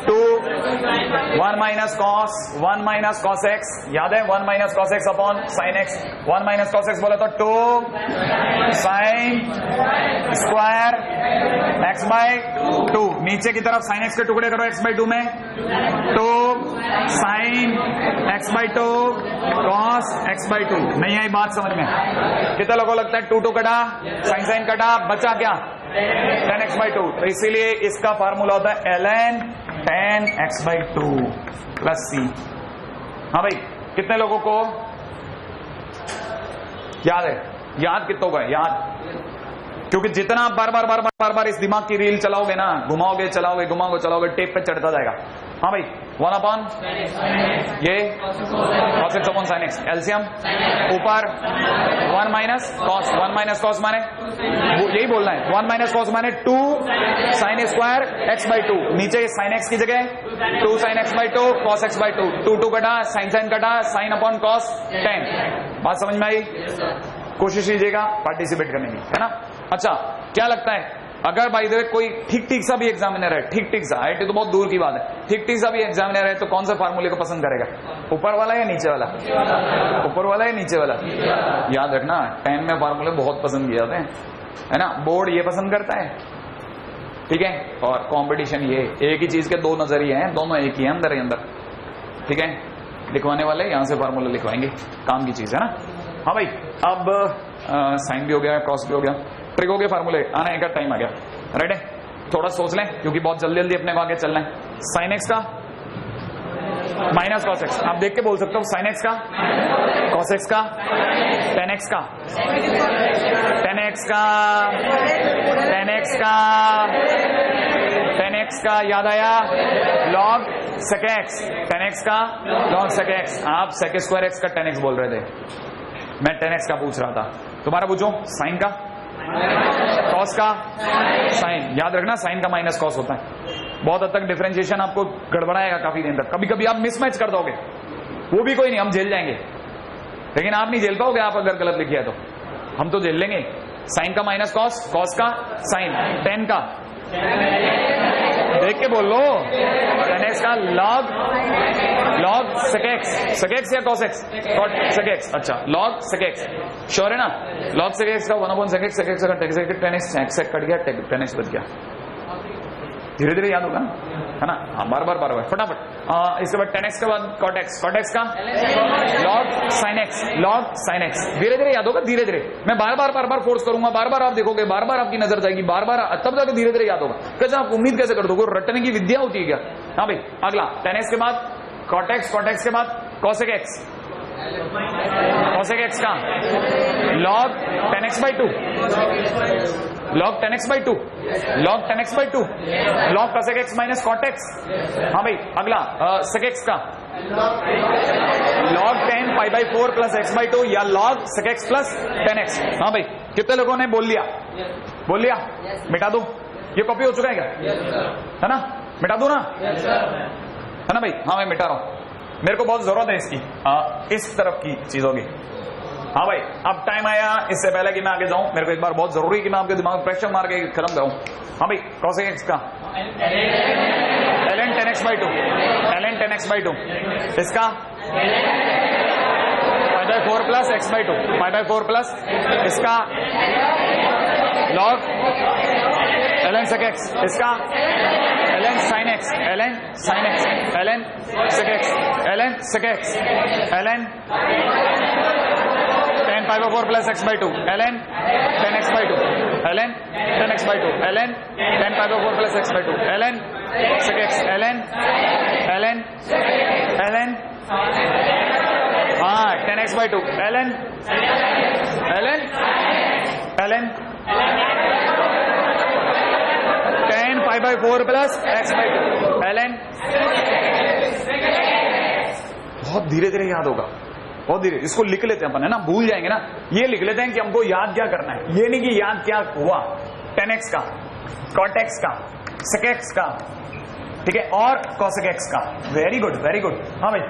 2, 1 माइनस कॉस एक्स, याद है 1 minus cos x upon sine x, 1 minus cos x बोला तो 2 साइन स्क्वायर एक्स बाई 2, नीचे की तरफ साइन एक्स के टुकड़े करो x बाई 2 में, 2 sine x by 2 cos x by 2। नहीं आई बात समझ में? कितना लोगों को लगता है 2 कटा, साइन कटा, बचा क्या tan x बाई 2। तो इसीलिए इसका फार्मूला होता है ln tan x by 2 plus c। हाँ भाई, कितने लोगों को याद है? याद कितनों का याद? क्योंकि जितना आप बार बार इस दिमाग की रील चलाओगे ना, घुमाओगे चलाओगे, टेप पे चढ़ता जाएगा। हाँ भाई, 1 अपॉन ये cos x upon sin x, LCM ऊपर 1 माइनस कॉस, 1 माइनस कॉस माने यही बोलना है, 1 माइनस कॉस माने 2 sin स्क्वायर x बाई 2, नीचे sin x की जगह 2 sin x by 2 cos x by 2, 2 कटा, sin कटा, sin अपॉन cos 10। बात समझ में आई? कोशिश कीजिएगा पार्टिसिपेट करने की, है ना। अच्छा, क्या लगता है अगर बाय द वे कोई ठीक सा भी एग्जामिनर है, ठीक सा, आईआईटी तो बहुत दूर की बात है, ठीक सा भी एग्जामिनर है, तो कौन सा फार्मूले को पसंद करेगा? ऊपर वाला या नीचे वाला? ऊपर वाला या नीचे वाला? याद रखना, 10 में फार्मूले बहुत पसंद किए जाते हैं, है ना। बोर्ड ये पसंद करता है, ठीक है, और कंपटीशन ये, एक ही चीज के दो नजरिए हैं, दोनों एक ही है अंदर ही अंदर, ठीक है। लिखवाने वाले यहां से फार्मूला लिखवाएंगे, काम की चीज है ना। हाँ भाई, अब साइन भी हो गया, क्रॉस भी हो गया, ट्रिक हो गया, फार्मूले आने का टाइम आ गया। राइट है, थोड़ा सोच लें क्योंकि बहुत जल्दी जल्दी अपने को आगे चलना है। साइन एक्स का माइनस कॉस एक्स, आप देख के बोल सकते हो, साइन एक्स का, कॉस एक्स का, टेन एक्स का, टेन एक्स का, टेन एक्स का, टेन एक्स का, याद आया, log sec x, tan x का लॉग सेक एक्स। आप सेक स्क्वायर एक्स का टेन एक्स बोल रहे थे, मैं टेन एक्स का पूछ रहा था। दोबारा पूछो, साइन का, कॉस का, साइन, याद रखना साइन का माइनस कॉस होता है। बहुत हद तक डिफरेंशिएशन आपको गड़बड़ाएगा काफी दिन तक, कभी कभी आप मिसमैच कर दोगे, वो भी कोई नहीं, हम झेल जाएंगे, लेकिन आप नहीं झेल पाओगे आप अगर गलत लिखिए तो, हम तो झेल लेंगे। साइन का माइनस कॉस, कॉस का साइन, टेन का, देख के बोल लो, टेन एक्स का log, log sec x, sec x या कॉस एक्स, सेक एक्स, अच्छा लॉग सेक एक्स, श्योर है ना। लॉग सेक एक्स का 1/, सेक एक्स, सेक एक्स का टेन एक्स, सेक कट गया, टेन एक्स बच गया, धीरे धीरे याद होगा, है ना। हाँ, बार बार फटाफट। इसके बाद टेन एक्स के बाद कॉट एक्स, कॉट एक्स का log sine x, log sine x, धीरे धीरे याद होगा, धीरे धीरे। मैं बार बार फोर्स करूंगा, बार बार आप देखोगे, बार बार आपकी नजर जाएगी, बार बार, तब जाकर धीरे धीरे याद होगा। कैसे आप उम्मीद कैसे कर दोगे? रटने की विद्या होती है क्या? हाँ भाई, अगला टेन एक्स के बाद कॉट एक्स, कॉट एक्स के बाद कॉसेक एक्स, कॉसेक एक्स का log tan x by 2, log tan x by 2, log tan x by 2, log cosec x minus cot x. हाँ भाई, अगला सेक एक्स का log 10 pi by 4 plus x by 2 या log sec x plus 10x। हाँ भाई, कितने लोगों ने बोल लिया? बोल लिया? मिटा दो, ये कॉपी हो चुका है क्या? है ना, मिटा दो ना, है ना भाई। हाँ मैं मिटा रहा हूं, मेरे को बहुत जरूरत है इसकी, इस तरफ की चीजों की। हाँ भाई, अब टाइम आया, इससे पहले कि मैं आगे जाऊं, मेरे को एक बार बहुत जरूरी है कि मैं आपके दिमाग में प्रेशर मार के खत्म करूं। हाँ भाई, कॉसेक एक्स का ln 10x by 2, ln 10x by 2, इसका पाई by 4 plus x by 2, pi by 4 plus इसका लॉग ln sec x, इसका ln sin x, ln sin x, ln sec x, ln sec x, ln 10 pi by 4 plus x by 2, ln 10x by 2, ln 10x by 2, ln 10 pi by 4 plus x by 2, ln sec x, ln हाँ 10x by 2, ln 10 pi by 4 plus x by 2, ln। बहुत धीरे धीरे याद होगा, बहुत धीरे, इसको लिख लेते हैं अपन, है ना, भूल जाएंगे ना। ये लिख लेते हैं कि हमको याद क्या करना है, ये नहीं कि याद क्या हुआ। 10x का, cot x का, sec x का, ठीक है, और cosec x का। Very good, very good. हाँ भाई,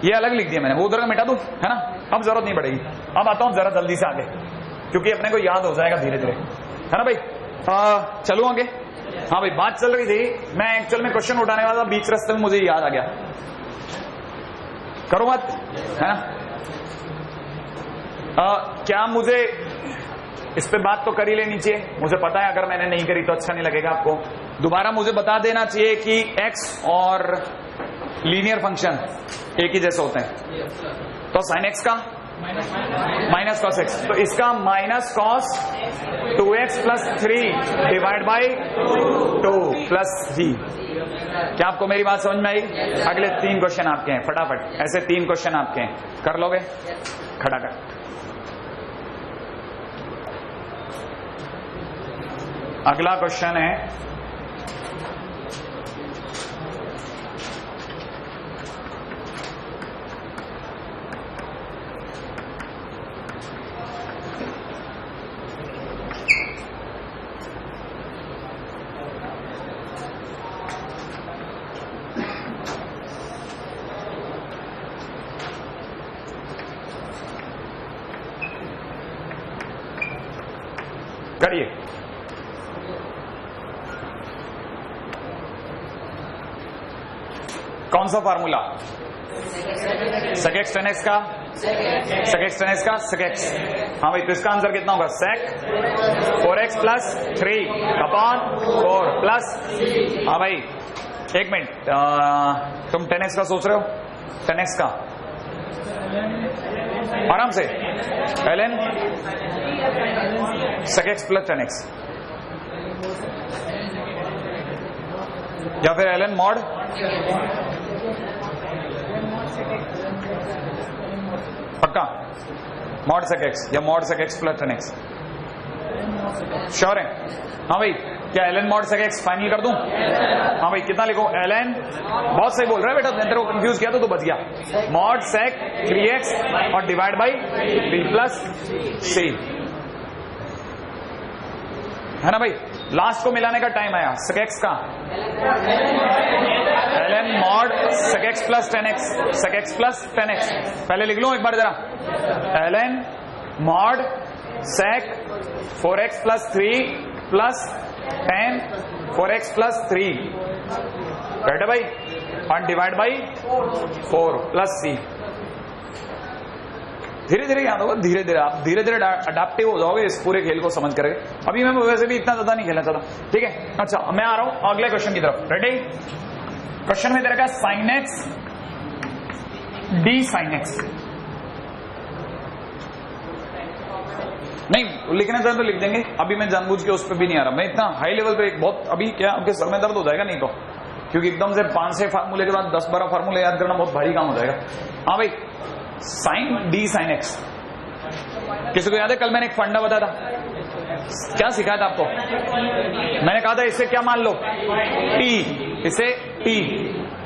ये अलग लिख दिया मैंने, वो उधर का मिटा दूं, है ना, अब जरूरत नहीं पड़ेगी। अब आता हूं जरा जल्दी से आगे, क्योंकि अपने को याद हो जाएगा धीरे धीरे, है ना भाई। चलो आगे। हाँ भाई, बात चल रही थी, मैं एक्चुअल में क्वेश्चन उठाने वाला, बीच रास्ते में मुझे याद आ गया, करो मत, है ना। क्या मुझे इस पे बात तो कर ही लेनी चाहिए, मुझे पता है अगर मैंने नहीं करी तो अच्छा नहीं लगेगा आपको। दोबारा मुझे बता देना चाहिए कि x और लीनियर फंक्शन एक ही जैसे होते हैं, तो sin x का माइनस कॉस एक्स, तो इसका minus cos 2x plus 3 divide by 2 plus g। क्या आपको मेरी बात समझ में आई? अगले 3 क्वेश्चन आपके हैं, फटाफट ऐसे 3 क्वेश्चन आपके हैं, कर लोगे? खड़ा कर। अगला क्वेश्चन है करिए। कौन सा formula? Sec x tan x का, सेक एक्स टेन एक्स का, सेक एक्स। हाँ भाई, तो इसका आंसर कितना होगा? सेक 4x प्लस 3 अपॉन 4 प्लस। हाँ भाई एक मिनट, तुम 10x का सोच रहे हो? 10x का आराम से ln सेक एक्स प्लस 10x या फिर ln मॉड पक्का मॉड सेक एक्स या mod sec x plus 10x। Sure है? हाँ भाई, क्या ln mod sec x final कर दूं? हाँ भाई, कितना लिखो? ln, बहुत सही बोल रहा है बेटा, तेरे को कंफ्यूज किया तो तू बच गया। मॉड सेक 3x और divide by b plus c, है ना भाई? लास्ट को मिलाने का टाइम आया। सेक एक्स का ln mod sec x plus 10x, sec x plus 10x। पहले लिख लो एक बार जरा, ln mod sec 4x plus 3 plus 10 4x plus 3, right है भाई, और डिवाइड बाई 4 प्लस c। धीरे धीरे याद होगा, धीरे धीरे आप धीरे धीरे अडेप्टिव हो जाओगे इस पूरे खेल को समझ करके। अभी मैं वैसे भी इतना ज्यादा नहीं खेलना चाहता, ठीक है? अच्छा, मैं आ रहा हूं अगले क्वेश्चन की तरफ। रेडी? क्वेश्चन में तेरा क्या? Sine x D sine x. नहीं लिखने चाहे तो लिख देंगे, अभी मैं जानबूझ के उस पर भी नहीं आ रहा। मैं इतना हाई लेवल पे एक बहुत, अभी क्या आपके सर में दर्द हो जाएगा नहीं तो, क्योंकि एकदम से 5-6 फार्मूले के बाद 10-12 फार्मूले याद करना बहुत भारी काम हो जाएगा। हाँ भाई, साइन डी साइन एक्स, किसी को याद है? कल मैंने एक फंडा बताया था, क्या सिखाया था आपको? मैंने कहा था इसे क्या मान लो? टी, इसे टी,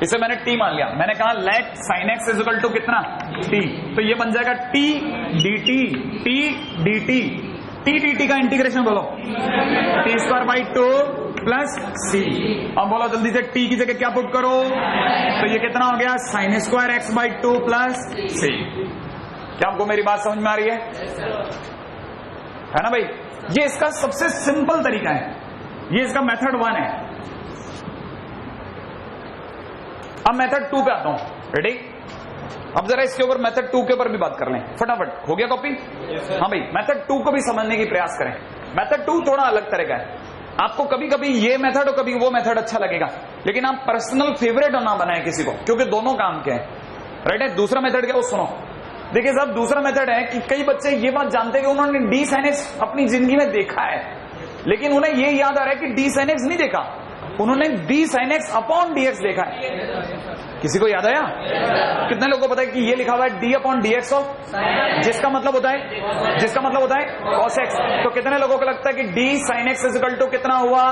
इसे मैंने टी मान लिया। मैंने कहा let sine x is equal to कितना? टी। तो ये बन जाएगा t d t, t d t, t d t का इंटीग्रेशन बोलो, t square by 2 plus c. अब बोलो जल्दी से, टी की जगह क्या पुट करो? तो ये कितना हो गया? Sine square X by 2 plus C. क्या आपको मेरी बात समझ में आ रही है ना भाई? ये इसका सबसे सिंपल तरीका है, ये इसका मेथड 1 है। अब मेथड 2 पे आता हूं। रेडी? अब जरा इसके ऊपर मेथड 2 के ऊपर भी बात कर लें फटाफट। हो गया कॉपी? हाँ भाई, मेथड 2 को भी समझने की प्रयास करें। मेथड 2 थोड़ा अलग तरह का है। आपको कभी कभी ये मेथड और कभी वो मेथड अच्छा लगेगा, लेकिन आप पर्सनल फेवरेट ना बनाए किसी को, क्योंकि दोनों काम के हैं। राइट है? दूसरा मेथड क्या? वो सुनो। देखिए साहब, दूसरा मेथड है कि कई बच्चे ये बात जानते हैं कि उन्होंने डी साइन एक्स अपनी जिंदगी में देखा है, लेकिन उन्हें ये याद आ रहा है कि डी साइन एक्स नहीं देखा, उन्होंने D sine x upon D x देखा है। किसी को याद आया? कितने लोगों को पता है कि ये लिखा हुआ है D upon D x of, जिसका मतलब होता है कॉस एक्स। तो कितने लोगों को लगता है कि d sine x is equal to कितना हुआ?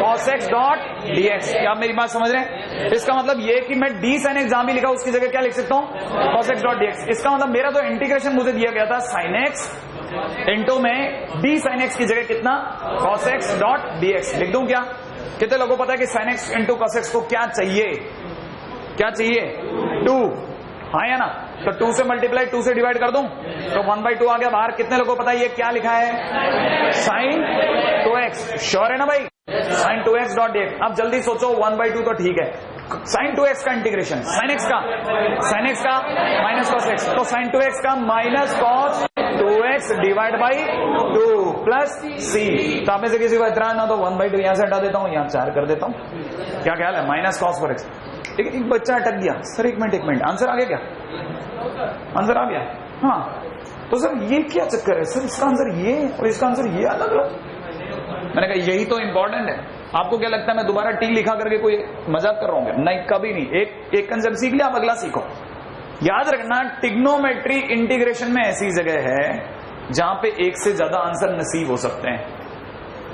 Cos x dot d x. क्या आप मेरी बात समझ रहे हैं? इसका मतलब ये कि मैं डी साइन एक्स जहां भी लिखा उसकी जगह क्या लिख सकता हूं? Cos x dot d x. इसका मतलब मेरा तो इंटीग्रेशन मुझे दिया गया था साइन एक्स इंटू में डी साइन एक्स की जगह कितना? Cos x dot d x. लिख दूं क्या? कितने लोगों को पता है कि sign x into cos x को क्या चाहिए? क्या चाहिए? 2। हाँ या ना? तो 2 से मल्टीप्लाई 2 से डिवाइड कर दूं तो 1/2 आ गया बाहर। कितने लोगों को पता है ये क्या लिखा है? Sine 2x। श्योर है ना भाई? Sine 2x dot dx। अब जल्दी सोचो, 1/2 तो ठीक है, साइन 2x का इंटीग्रेशन, साइन एक्स का माइनस कॉस एक्स, तो साइन 2x का minus cos 2x divide by 2 plus C. तो आप में से किसी को इतना ना तो 1/2 यहां से हटा देता हूं, यहां 4 कर देता हूं। क्या ख्याल है? Minus cos 4x। एक बच्चा अटक गया, सर एक मिनट आंसर आ गया क्या? आंसर आ गया? हाँ। तो सर ये क्या चक्कर है? सर इसका आंसर ये और इसका आंसर ये अलग अलग। मैंने कहा यही तो इंपॉर्टेंट है। आपको क्या लगता है मैं दोबारा टी लिखा करके कोई मजाक कर रहा हूँ? नहीं, कभी नहीं। एक कंसेप्ट सीख लिया, आप अगला सीखो। याद रखना, ट्रिग्नोमेट्री इंटीग्रेशन में ऐसी जगह है जहां पे एक से ज्यादा आंसर नसीब हो सकते हैं।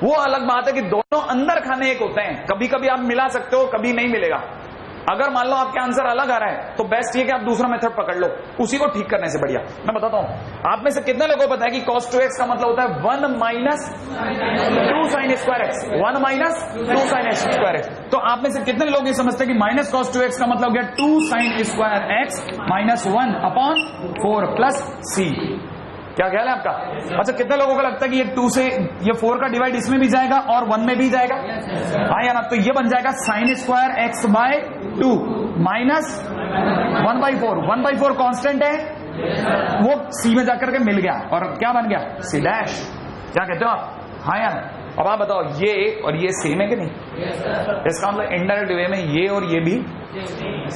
वो अलग बात है कि दोनों अंदर खाने एक होते हैं, कभी कभी आप मिला सकते हो, कभी नहीं मिलेगा। अगर मान लो आपके आंसर अलग आ रहा है तो बेस्ट ये कि आप दूसरा मेथड पकड़ लो, उसी को ठीक करने से बढ़िया। मैं बताता हूं, आप में से कितने लोगों को पता है कि cos 2x का मतलब होता है 1 minus 2 sine square x, 1 minus 2 sine square x. तो आप में से कितने लोग ये समझते हैं कि माइनस cos 2x का मतलब हो गया 2 sine square X minus 1 upon 4 plus C. क्या ख्याल है आपका? अच्छा, कितने लोगों को लगता है कि ये 2 से ये 4 का डिवाइड इसमें भी जाएगा और 1 में भी जाएगा? हाँ या ना? तो ये बन जाएगा sine square x by 2 minus 1/4। 1/4 constant है, वो सी में जाकर के मिल गया और क्या बन गया? C dash. क्या कहते हो आप? हाँ या ना? अब आप बताओ, ये और ये सेम है कि नहीं? इसका मतलब इनडायरेक्ट वे में ये और ये भी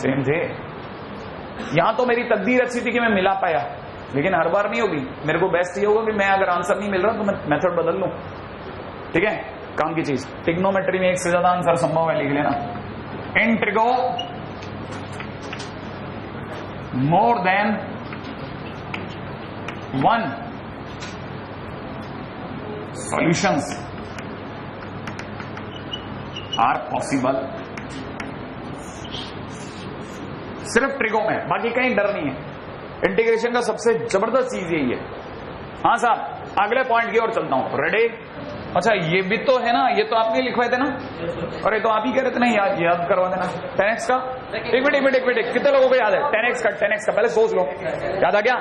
सेम थे। यहां तो मेरी तकदीर अच्छी थी कि मैं मिला पाया, लेकिन हर बार नहीं होगी। मेरे को बेस्ट ये होगा कि मैं अगर आंसर नहीं मिल रहा तो मैं मेथड बदल लूं। ठीक है, काम की चीज। ट्रिग्नोमेट्री में एक से ज्यादा आंसर संभव है, लिख लेना। In trigo more than 1 solutions are possible. सिर्फ ट्रिगो में, बाकी कहीं डर नहीं है। इंटीग्रेशन का सबसे जबरदस्त चीज यही है। हाँ साहब, अगले पॉइंट की ओर चलता हूं। रेडी? अच्छा, ये भी तो है ना, ये तो आपने लिखवाए थे ना, और ये तो आप ही कह रहे थे ना, याद करवा देना 10x का। एक मिनट, कितने लोगों को याद है 10x का? पहले सोच लो, याद आ गया?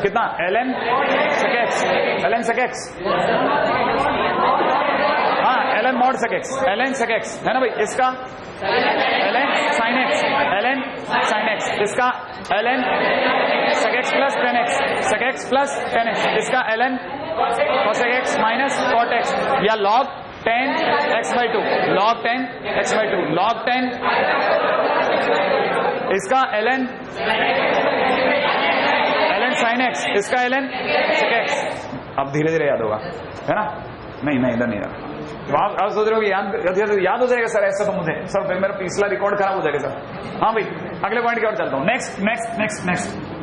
कितना? ln sec x। हाँ, ln mod sec x है ना भाई? इसका ln sin x, इसका ln sec x plus 10x, इसका ln cos x minus cot x, या log 10x/2, log 10x/2, log 10, इसका ln sin x, इसका ln sec x। अब धीरे धीरे याद होगा, है ना? नहीं इधर नहीं रहा। आप सोच रहे हो कि याद हो जाएगा सर? ऐसा तो मुझे सर फिर मेरा पिछला रिकॉर्ड खराब हो जाएगा सर। हाँ भाई, अगले पॉइंट की ओर चलता हूँ। नेक्स्ट।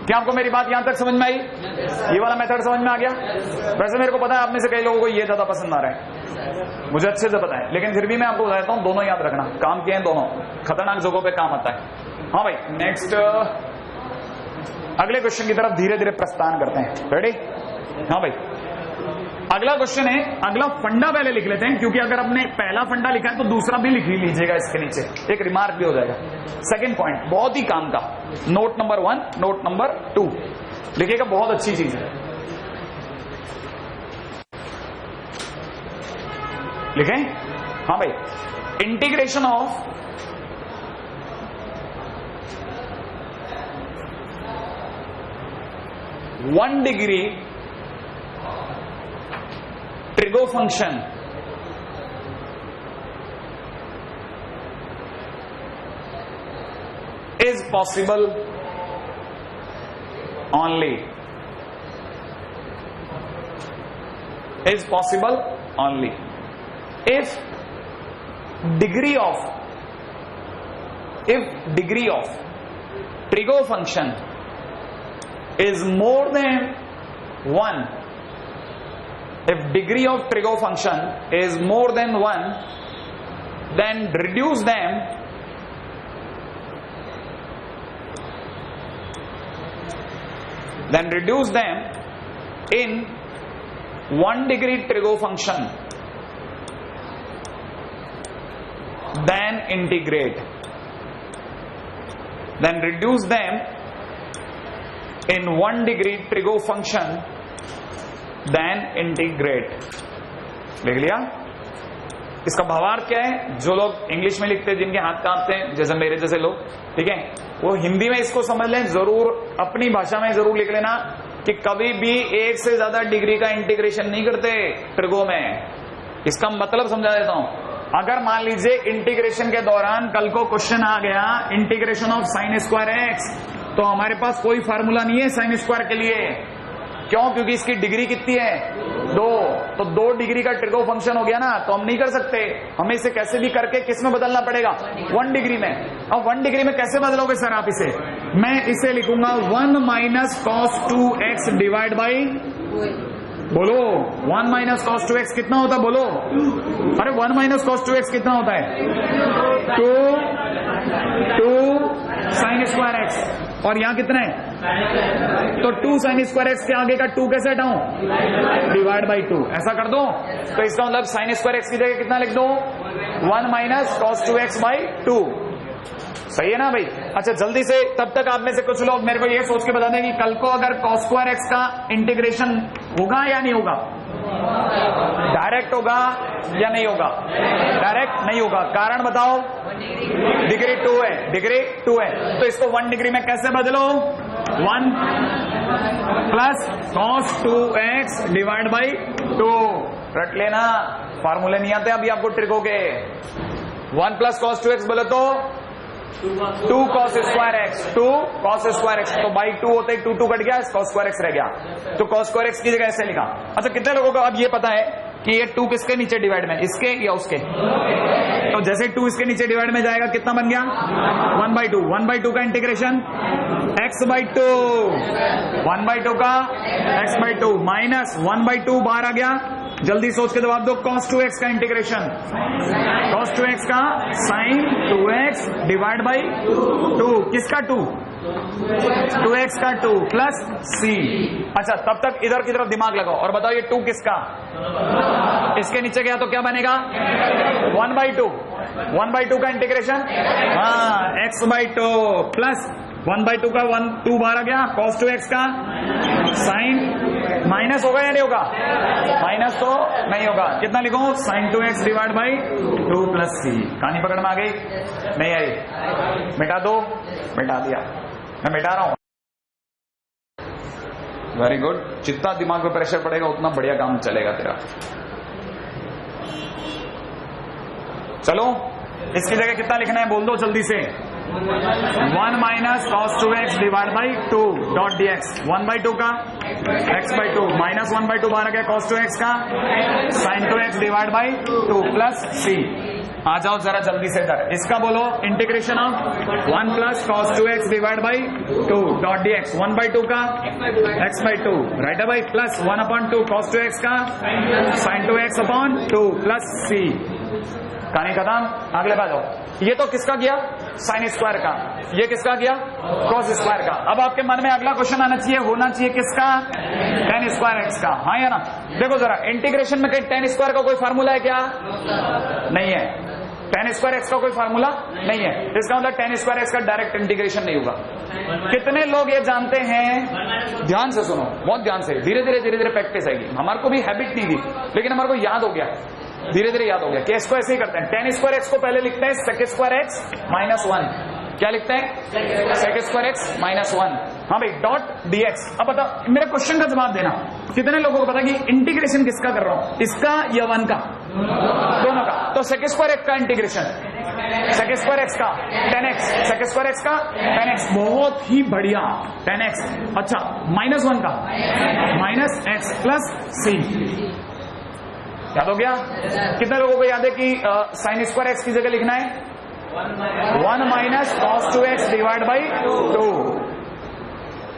क्या आपको मेरी बात यहां तक समझ में आई? ये वाला मेथड समझ में आ गया? वैसे मेरे को पता है आप में से कई लोगों को ये ज्यादा पसंद आ रहा है, मुझे अच्छे से पता है, लेकिन फिर भी मैं आपको बताता हूँ, दोनों याद रखना, काम किए हैं दोनों, खतरनाक जगहों पे काम आता है। हाँ भाई, नेक्स्ट अगले क्वेश्चन की तरफ धीरे धीरे प्रस्थान करते हैं। रेडी? हाँ भाई, अगला क्वेश्चन है, अगला फंडा पहले लिख लेते हैं, क्योंकि अगर आपने पहला फंडा लिखा है तो दूसरा भी लिख ही लीजिएगा, इसके नीचे एक रिमार्क भी हो जाएगा। सेकंड पॉइंट बहुत ही काम का, नोट नंबर 1, नोट नंबर 2 लिखिएगा, बहुत अच्छी चीज है। लिखें? हाँ भाई, integration of one degree trigo function is possible only if degree of trigo function is more than 1. If degree of trigo function is more than 1, then reduce them in 1 degree trigo function, then integrate. Then reduce them in 1 degree trigo function, then integrate. लिख लिया? इसका भावार्थ क्या है? जो लोग English में लिखते हैं, जिनके हाथ कांपते हैं, जैसे मेरे जैसे लोग, ठीक है, वो हिंदी में इसको समझ लें, जरूर अपनी भाषा में जरूर लिख लेना कि कभी भी एक से ज्यादा डिग्री का इंटीग्रेशन नहीं करते ट्रिगो में। इसका मतलब समझा देता हूं। अगर मान लीजिए इंटीग्रेशन के दौरान कल को क्वेश्चन आ गया integration of sine square x, तो हमारे पास कोई फार्मूला नहीं है साइन स्क्वायर के लिए। क्यों? क्योंकि इसकी डिग्री कितनी है? 2। तो 2 डिग्री का ट्रिगो फंक्शन हो गया ना, तो हम नहीं कर सकते। हमें इसे कैसे भी करके किस में बदलना पड़ेगा? 1 डिग्री में। अब 1 डिग्री में कैसे बदलोगे सर आप इसे? मैं इसे लिखूंगा 1 minus cos 2x divide by बोलो 1 माइनस कॉस 2x कितना होता है बोलो। अरे 1 माइनस कॉस 2x कितना होता है 2 साइन स्क्वायर एक्स, और यहाँ कितना है तो 2 साइन स्क्वायर एक्स के आगे का 2 कैसे हटाऊं डिवाइड बाई 2, ऐसा कर दो। तो इसका मतलब साइन स्क्वायर एक्स की जगह कितना लिख दो 1 माइनस कॉस 2x बाई 2, सही है ना भाई। अच्छा जल्दी से तब तक आप में से कुछ लोग मेरे को ये सोच के बता दें कि कल को अगर cos स्क्वायर एक्स का इंटीग्रेशन होगा या नहीं होगा, डायरेक्ट होगा या नहीं होगा, डायरेक्ट नहीं होगा, कारण बताओ डिग्री 2 है, डिग्री 2 है, तो इसको 1 डिग्री में कैसे बदलो 1 plus cos 2x divide by 2, रट लेना, फार्मूले नहीं आते अभी आपको ट्रिकों के। 1 प्लस cos 2x बोले तो 2 cos square x, 2 cos square x, तो बाई 2 होते ही 2 2 कट गया, cos स्क्वायर एक्स रह गया, तो cos स्क्वायर एक्स की जगह ऐसे लिखा। अच्छा कितने लोगों को अब ये पता है कि ये 2 किसके नीचे डिवाइड में, इसके या उसके, तो जैसे 2 इसके नीचे डिवाइड में जाएगा कितना बन गया 1/2, 1/2 का इंटीग्रेशन x/2, 1/2 का x/2 माइनस 1/2 बाहर आ गया, जल्दी सोच के जवाब दो cos 2x का इंटीग्रेशन, cos 2x का sin 2x डिवाइड बाई 2, किसका 2 2x का 2 प्लस c। अच्छा तब तक इधर की तरफ दिमाग लगाओ और बताओ ये 2 किसका, इसके नीचे गया तो क्या बनेगा 1/2, 1/2 का इंटीग्रेशन हाँ x/2 प्लस 1/2 का 2 बाहर आ गया, cos 2x का साइन माइनस होगा या नहीं होगा, माइनस तो नहीं होगा, कितना लिखो sin 2x divide by 2 plus c। कहानी पकड़ में आ गई नहीं आई, मिटा दो, मिटा दिया, मैं मिटा रहा हूं, वेरी गुड। जितना दिमाग पे प्रेशर पड़ेगा उतना बढ़िया काम चलेगा तेरा। चलो इसकी जगह कितना लिखना है बोल दो जल्दी से, 1 minus cos 2x divide by 2 dot dx, 1/2 का x/2 माइनस 1/2 बाहर आ गया cos 2x का sin 2x divide by 2 plus c। आ जाओ जरा जल्दी से इधर, इसका बोलो integration of 1 plus cos 2x divide by 2 dot dx, 1/2 का x/2 राइट है भाई, प्लस 1/2 cos 2x का sin 2x upon 2 plus c। कहानी खत्म, अगले बात आओ, ये तो किसका गया साइन स्क्वायर का, ये किसका गया cos स्क्वायर का। अब आपके मन में अगला क्वेश्चन आना चाहिए, होना चाहिए किसका tan स्क्वायर एक्स का, हाँ या ना। देखो जरा इंटीग्रेशन में कहीं tan स्क्वायर का कोई फार्मूला है क्या, नहीं है, tan स्क्वायर एक्स का कोई फार्मूला नहीं है, इसका मतलब tan स्क्वायर एक्स का डायरेक्ट इंटीग्रेशन नहीं होगा। कितने लोग ये जानते हैं, ध्यान से सुनो बहुत ध्यान से, धीरे धीरे प्रैक्टिस आएगी, हमारे को भी हैबिट नहीं थी लेकिन हमारे को याद हो गया, धीरे धीरे याद हो गया कि इसको ऐसे ही करते हैं, tan स्क्वायर एक्स को पहले लिखते हैं sec स्क्वायर एक्स माइनस 1, क्या लिखते हैं sec स्क्वायर एक्स माइनस 1, हाँ भाई डॉट dx। अब बताओ मेरे क्वेश्चन का जवाब देना, कितने लोगों को पता कि इंटीग्रेशन किसका कर रहा हूं, इसका या 1 का, दोनों का। तो sec स्क्वायर एक्स का इंटीग्रेशन sec स्क्वायर एक्स का tan x, sec square x का tan x, बहुत ही बढ़िया tan x। अच्छा माइनस 1 का माइनस x प्लस c, याद हो गया। कितने लोगों को याद है कि साइन स्क्वायर एक्स की जगह लिखना है 1 minus cos 2x divide by 2,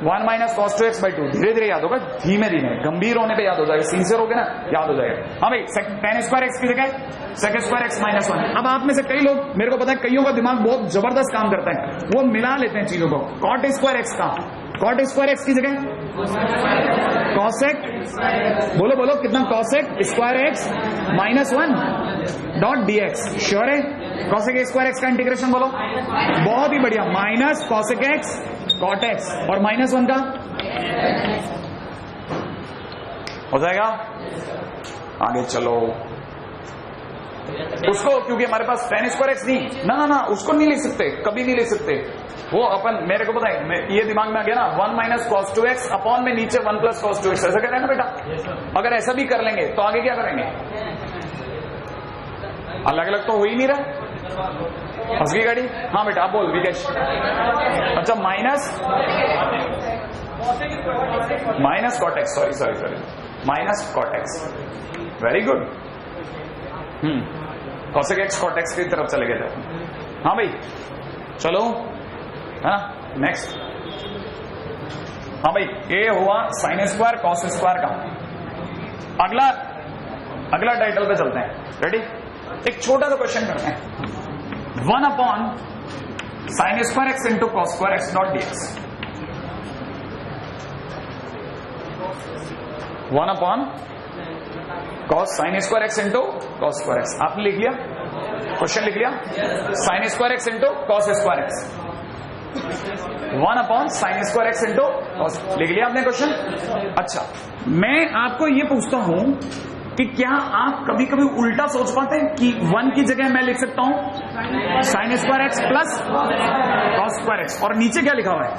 1 minus cos 2x by 2, धीरे धीरे याद होगा, धीमे धीमे, गंभीर होने पे याद हो जाएगा, सिंसियर हो गया ना याद हो जाएगा। हाँ भाई tan स्क्वायर एक्स की जगह sec स्क्वायर एक्स माइनस 1। अब आप में से कई लोग, मेरे को पता है कईयों का दिमाग बहुत जबरदस्त काम करता है, वो मिला लेते हैं चीजों को, cot स्क्वायर एक्स का, cot स्क्वायर एक्स की जगह cosec, बोलो बोलो कितना cosec square X minus 1 dot dx, sure है cosec स्क्वायर एक्स का इंटीग्रेशन बोलो, बहुत ही बढ़िया, minus cosec x cot x और माइनस 1 का हो जाएगा। आगे चलो, उसको क्योंकि हमारे पास tan स्क्वायर एक्स नहीं ना ना ना, उसको नहीं लिख सकते, कभी नहीं लिख सकते, वो अपन, मेरे को पता है, ये दिमाग में आ गया ना 1 माइनस cos 2x अपॉन में नीचे 1 प्लस cos 2x, ऐसा कर रहे हैं ना बेटा। अगर ऐसा भी कर लेंगे तो आगे क्या करेंगे, अलग अलग तो हो ही नहीं रहा, हंस गई गाड़ी। हाँ बेटा आप बोल विकेश। अच्छा minus cot x, sorry minus cot x, very good. cosec x cot x की तरफ चले गए थे। हाँ भाई चलो है ना, नेक्स्ट। हाँ भाई ये हुआ साइन स्क्वायर cos स्क्वायर का, अगला टाइटल पे चलते हैं। रेडी? एक छोटा सा क्वेश्चन करते हैं। 1/sin² x into cos² x dot dx। 1/cos² x into cos² x। आपने लिख लिया क्वेश्चन? लिख लिया? sin² x into cos² x। 1/sin² x into cos। लिख लिया आपने क्वेश्चन? अच्छा, मैं आपको ये पूछता हूं कि क्या आप कभी कभी उल्टा सोच पाते हैं कि 1 की जगह मैं लिख सकता हूं sin² x plus cos² x और नीचे क्या लिखा हुआ है?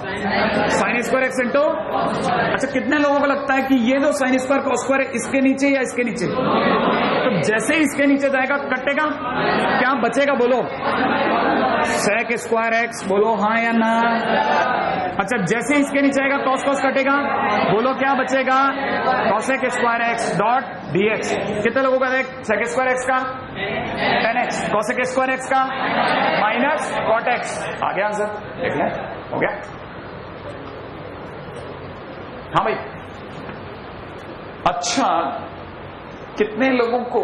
sin² x into. अच्छा, कितने लोगों को लगता है कि ये जो sin² cos² इसके नीचे या इसके नीचे? तो जैसे ही इसके नीचे जाएगा कटेगा, क्या बचेगा? बोलो sec² x। बोलो हाँ या ना? अच्छा, जैसे ही इसके नीचे आएगा cos कटेगा, बोलो क्या बचेगा? cosec² x dot dx। कितने लोगों का? sec² x का 10x, cosec² x का माइनस cot x। आ गया आंसर? देख लें, हो गया? हाँ भाई। अच्छा, कितने लोगों को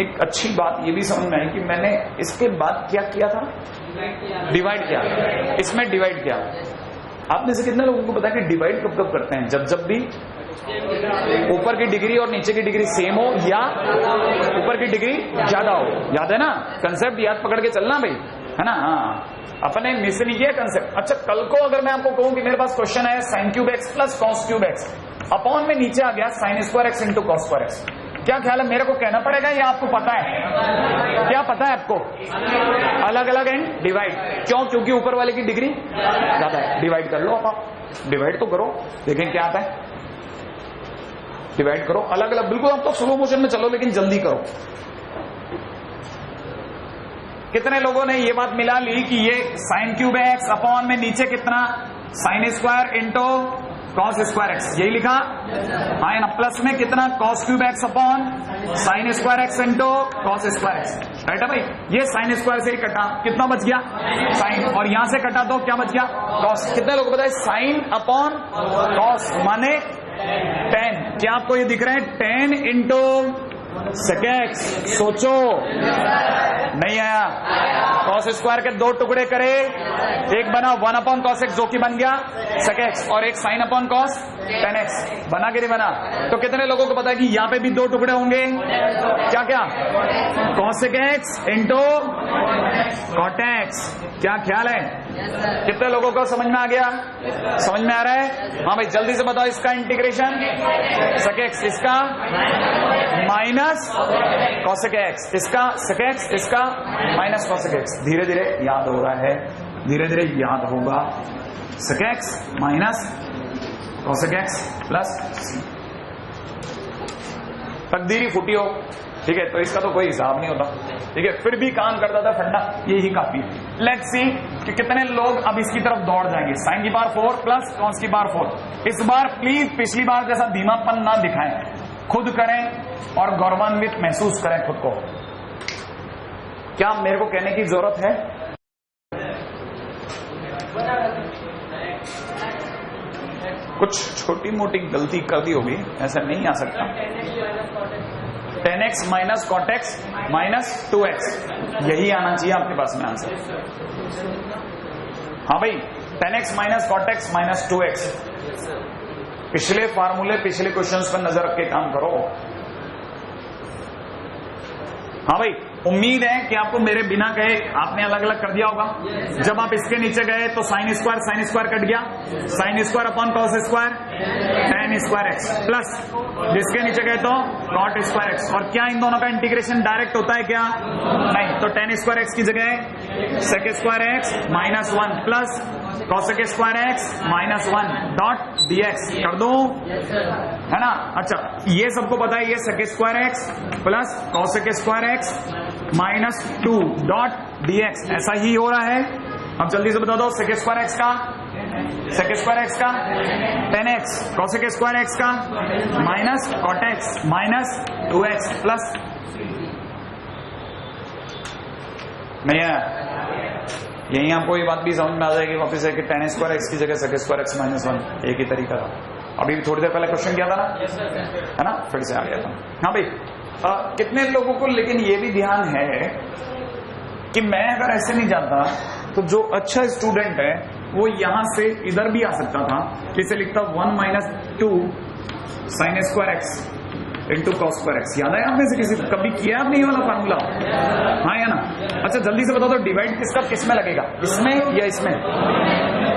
एक अच्छी बात ये भी समझ में आई कि मैंने इसके बाद क्या किया था? डिवाइड किया। इसमें डिवाइड किया। आप में से कितने लोगों को पता है कि डिवाइड कब कब करते हैं? जब भी ऊपर की डिग्री और नीचे की डिग्री सेम हो या ऊपर की डिग्री ज्यादा हो। याद है ना? कंसेप्ट याद पकड़ के चलना भाई, है ना? हाँ, अपने मिस नहीं किया कंसेप्ट। अच्छा, कल को अगर मैं आपको कहूं कि मेरे पास क्वेश्चन है sin³ x plus cos³ x, upon में नीचे आ गया sin² x into cos² x, क्या ख्याल है? मेरे को कहना पड़ेगा या आपको पता है? क्या पता है आपको? अलग अलग एंड डिवाइड। क्यों? क्योंकि ऊपर वाले की डिग्री ज्यादा है। डिवाइड कर लो आप, डिवाइड तो करो, देखें क्या आता है। डिवाइड करो अलग अलग, बिल्कुल। आप तो स्लो मोशन में चलो लेकिन जल्दी करो। कितने लोगों ने ये बात मिला ली कि ये sin³ x अपॉन में नीचे कितना sin² इंटू cos² x, यही लिखा? हाँ ना? प्लस में कितना cos³ x upon sin² x into cos² x। Right है भाई? ये sin² से ही कटा, कितना बच गया? sin। और यहां से कटा तो क्या बच गया? cos। कितने लोगों को पता है sin अपॉन cos माने 10? क्या आपको ये दिख रहा है? 10 इंटू sec x। सोचो, नहीं आया? cos² के दो टुकड़े करे, एक बना 1/cos x जो कि बन गया sec x, और एक sin/cos 10x। बना कि नहीं बना? तो कितने लोगों को पता है कि यहाँ पे भी दो टुकड़े होंगे? क्या क्या? cosec x into cot x। क्या ख्याल है? कितने लोगों को समझ में आ गया? समझ में आ रहा है? हाँ भाई, जल्दी से बताओ इसका इंटीग्रेशन। sec x, इसका माइनस cosec x, इसका sec x, इसका माइनस cosec x। धीरे धीरे याद हो रहा है, धीरे धीरे याद होगा। sec x minus cosec x plus तकदीरी फुटी हो, ठीक है? तो इसका तो कोई हिसाब नहीं होता, ठीक है? फिर भी काम करता था फंडा, यही काफी है। लेट्स सी कि कितने लोग अब इसकी तरफ दौड़ जाएंगे। sin⁴ plus cos⁴। इस बार प्लीज पिछली बार जैसा धीमापन ना दिखाएं, खुद करें और गौरवान्वित महसूस करें खुद को। क्या मेरे को कहने की जरूरत है? कुछ छोटी मोटी गलती कर दी होगी, ऐसा नहीं आ सकता। 10x minus cot x minus 2x, यही आना चाहिए आपके पास में आंसर। हाँ भाई, 10x minus cot x minus 2x। पिछले फार्मूले, पिछले क्वेश्चंस पर नजर रख के काम करो। हाँ भाई, उम्मीद है कि आपको मेरे बिना कहे आपने अलग अलग कर दिया होगा। जब आप इसके नीचे गए तो sin² कट गया, sin² upon cos² tan² x plus जिसके नीचे गए तो cot² x। और क्या इन दोनों का इंटीग्रेशन डायरेक्ट होता है क्या? नहीं। तो tan² x की जगह sec² x minus 1 plus cosec² x minus 1 dot dx कर दो, है ना? अच्छा, ये सबको पता है, ये sec² x plus cosec² x minus 2 dot dx ऐसा ही हो रहा है। अब जल्दी से बता दो, sec² x का 10x, cosec² x का minus cot x minus 2x plus नहीं है? यही आपको ये बात भी समझ में आ जाएगी वापस है कि tan² x की जगह sec² x माइनस 1 एक ही तरीका था। अभी थोड़ी देर पहले क्वेश्चन किया था ना, है ना, फिर से आ गया था। हाँ भाई, कितने लोगों को लेकिन ये भी ध्यान है कि मैं अगर ऐसे नहीं जाता तो जो अच्छा स्टूडेंट है वो यहां से इधर भी आ सकता था, इसे लिखता 1 minus 2 sine square x into cos square x. याद है आप में से किसी कभी किया आपने ये वाला फार्मूला? हाँ या ना? अच्छा जल्दी से बताओ तो डिवाइड किसका किस में लगेगा, इसमें या इसमें?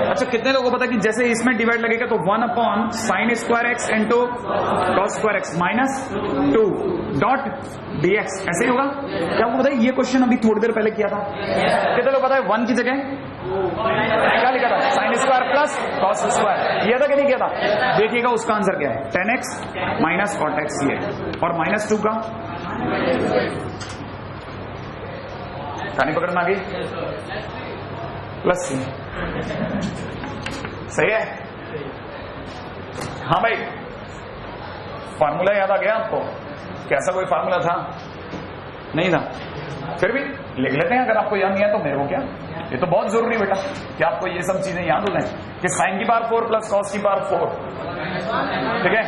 अच्छा कितने लोगों को पता कि जैसे इसमें डिवाइड लगेगा तो 1 upon sign square x into cos square X minus 2 dot dx ऐसे ही होगा? क्या आपको पता है ये क्वेश्चन अभी थोड़ी देर पहले किया था? कितने लोग पता है 1 की जगह क्या लिखा था? Sign square plus cos square. किया था कि नहीं किया था? देखिएगा उसका आंसर क्या है, 10x माइनस कॉट एक्स ये, और माइनस 2 का कहानी पकड़ना आ गई, प्लस सी। सही है? हाँ भाई, फार्मूला याद आ गया आपको? कैसा कोई फार्मूला था? नहीं था? फिर भी लिख लेते हैं, अगर आपको याद नहीं है तो मेरे को क्या, ये तो बहुत जरूरी बेटा कि आपको ये सब चीजें याद हो जाए कि साइन की पावर 4 प्लस कॉस की पावर 4, ठीक है,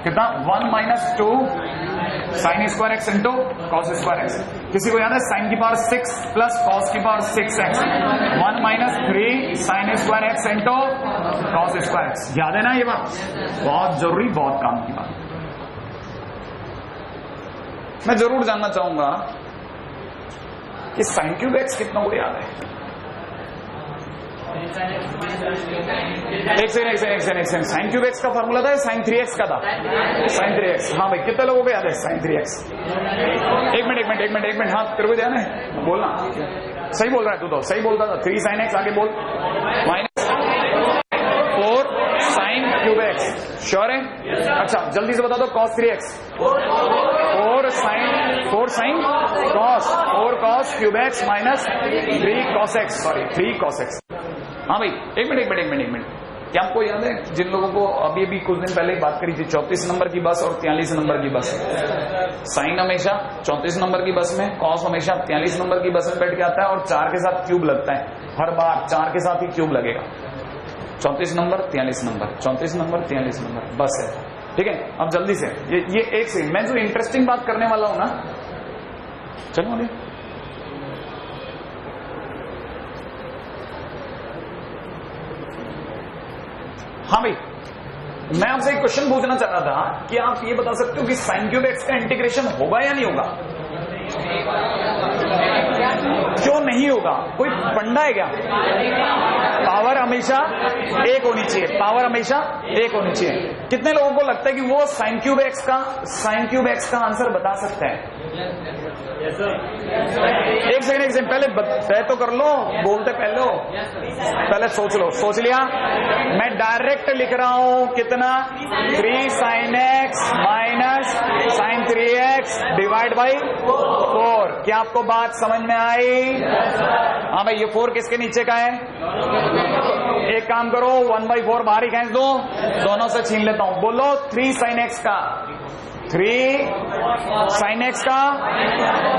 कितना 1 minus 2 sine square x into cos square x. किसी को याद है साइन की पावर 6 प्लस कॉस की power 6x, 1 minus 3 sign square x into cos square x. याद है ना ये बात? बहुत जरूरी, बहुत काम की बात। मैं जरूर जानना चाहूंगा कि साइन क्यूब एक्स कितना को याद है? एक सेकंड, साइन क्यूब एक्स का फॉर्मूला था या साइन 3x का था? Sign 3x। हाँ भाई, कितने लोगों को याद है साइन 3x? एक मिनट, हाँ तेरे को ध्यान है, बोलना सही बोल रहा है तू, तो सही बोलता था। 3 साइन एक्स, आगे बोल, minus 4 sine cube x. Sure है? अच्छा जल्दी से बता दो, cos 3x 4 sine cos 4 cos cube x minus 3 cos x, sorry 3 cos x. हाँ भाई एक मिनट, क्या आपको याद है जिन लोगों को अभी कुछ दिन पहले बात करी थी 34 नंबर की बस और 43 नंबर की बस? साइन हमेशा 34 नंबर की बस में, कॉस हमेशा 43 नंबर की बस में बैठ के आता है और 4 के साथ क्यूब लगता है, हर बार 4 के साथ ही क्यूब लगेगा। 34 नंबर 43 नंबर, 34 नंबर 43 नंबर बस है, ठीक है। अब जल्दी से ये एक सेकंड, मैं जो इंटरेस्टिंग बात करने वाला हूं ना, चलो अभी हाँ भाई, मैं आपसे एक क्वेश्चन पूछना चाह रहा था कि आप ये बता सकते हो कि साइन क्यूब एक्स का इंटीग्रेशन होगा या नहीं होगा? क्यों नहीं होगा? कोई फंडा है क्या? पावर हमेशा एक होनी चाहिए, पावर हमेशा एक होनी चाहिए। कितने लोगों को लगता है कि वो साइन क्यूब एक्स का आंसर बता सकते हैं? एक सेकंड पहले तय तो कर लो, बोलते पहले सोच लो। सोच लिया? मैं डायरेक्ट लिख रहा हूं कितना, 3 sine x minus sine 3x divide by 4। क्या आपको बात समझ में आई? हाँ भाई, ये 4 किसके नीचे का है? एक काम करो, 1/4 बाहर ही खींच दो, दोनों से छीन लेता हूं। बोलो 3 साइन एक्स का, 3 साइन एक्स का,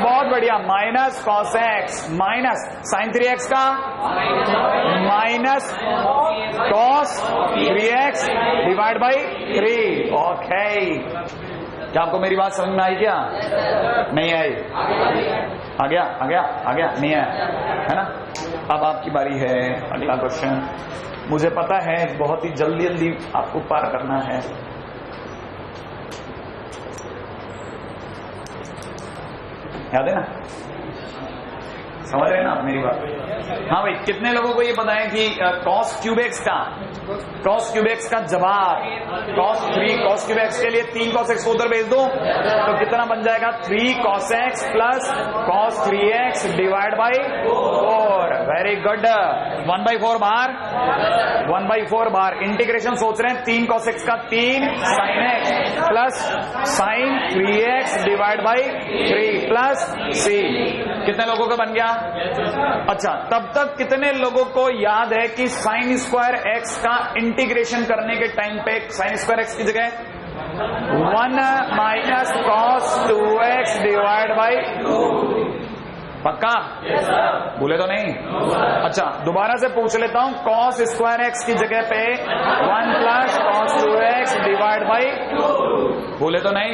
बहुत बढ़िया, minus cos x minus sine 3x का, minus cos 3x divide by 3। Okay, क्या आपको मेरी बात समझ में आई? क्या नहीं आई? आ गया नहीं आया, है ना? अब आपकी बारी है, अगला क्वेश्चन। मुझे पता है बहुत ही जल्दी आपको पार करना है। याद है ना? समझ रहे ना आप मेरी बात? हाँ भाई, कितने लोगों को ये पता है कि cos क्यूब एक्स का जवाब cos क्यूब एक्स के लिए 3 cos x को उधर भेज दो तो कितना बन जाएगा? 3 cos x plus cos 3x divide by 4। Very good. 1/4 bar integration सोच रहे हैं, 3 cos x का 3 sin x plus sin 3x divide by 3 plus c। कितने लोगों का बन गया? अच्छा, तब तक कितने लोगों को याद है कि साइन स्क्वायर एक्स का इंटीग्रेशन करने के टाइम पे साइन स्क्वायर एक्स की जगह 1 minus cos 2x divide by 2। पक्का? बोले तो नहीं? अच्छा दोबारा से पूछ लेता हूं, cos स्क्वायर एक्स की जगह पे 1 plus cos 2x divide by, बोले तो नहीं?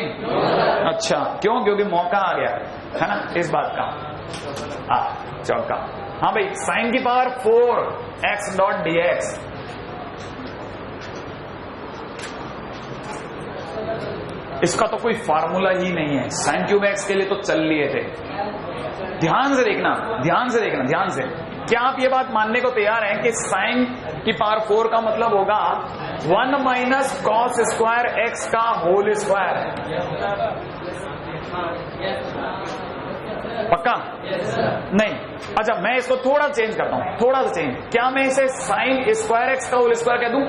अच्छा क्यों? क्योंकि मौका आ गया है ना इस बात का। चौका। हाँ भाई, साइन की power 4 x dot d x, इसका तो कोई फार्मूला ही नहीं है। साइन क्यूब एक्स के लिए तो चल लिए थे। ध्यान से देखना, ध्यान से देखना, ध्यान से। क्या आप ये बात मानने को तैयार हैं कि साइन की पावर 4 का मतलब होगा 1 माइनस कॉस स्क्वायर एक्स का होल स्क्वायर? पक्का? नहीं। अच्छा मैं इसको थोड़ा चेंज करता हूं, थोड़ा सा चेंज। क्या मैं इसे साइन स्क्वायर एक्स का होल स्क्वायर कह दूं?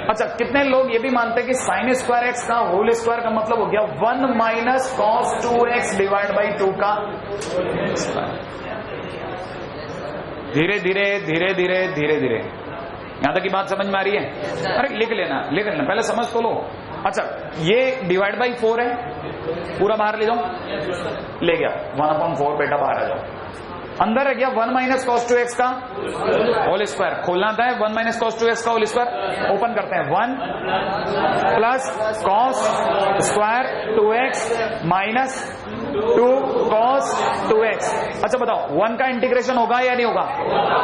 अच्छा कितने लोग ये भी मानते हैं कि साइन स्क्वायर एक्स का होल स्क्वायर का मतलब हो गया 1 minus cos 2x divide by 2 का स्क्वायर? धीरे धीरे धीरे धीरे धीरे धीरे यहां तक की बात समझ में आ रही है? अरे लिख लेना, लिख लेना, पहले समझ तो लो। अच्छा ये डिवाइड बाई 4 है, पूरा बाहर ले जाओ, ले गया 1/4 बेटा बाहर आ जाओ। अंदर रह गया 1 माइनस कॉस 2x का होल स्क्वायर। खोलना था है 1 माइनस कॉस 2x का होल स्क्वायर, ओपन करते हैं 1 plus cos square 2x minus 2 cos 2x। अच्छा बताओ 1 का इंटीग्रेशन होगा या नहीं होगा?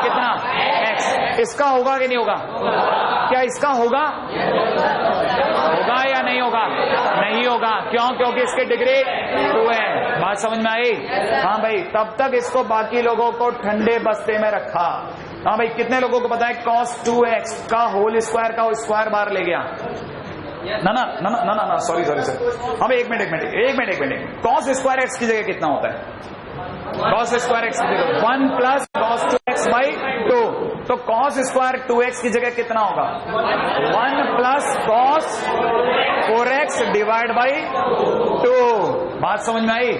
कितना? x। इसका होगा कि नहीं होगा? क्या इसका होगा? होगा या नहीं होगा? नहीं होगा। क्यों? क्योंकि इसकी डिग्री 2 है। बात समझ में आई? हाँ भाई, तब तक इसको बाकी लोगों को ठंडे बस्ते में रखा। हाँ भाई, कितने लोगों को पता है cos 2x का होल स्क्वायर का स्क्वायर बार ले गया? ना ना ना ना ना ना, सॉरी सॉरी सॉरी। हाँ भाई एक मिनट। cos स्क्वायर एक्स की जगह कितना होता है? cos स्क्वायर एक्स की जगह 1 प्लस cos 2x बाई 2। तो cos स्क्वायर 2x की जगह कितना होगा? 1 plus cos 4x divide by 2। बात समझ में आई?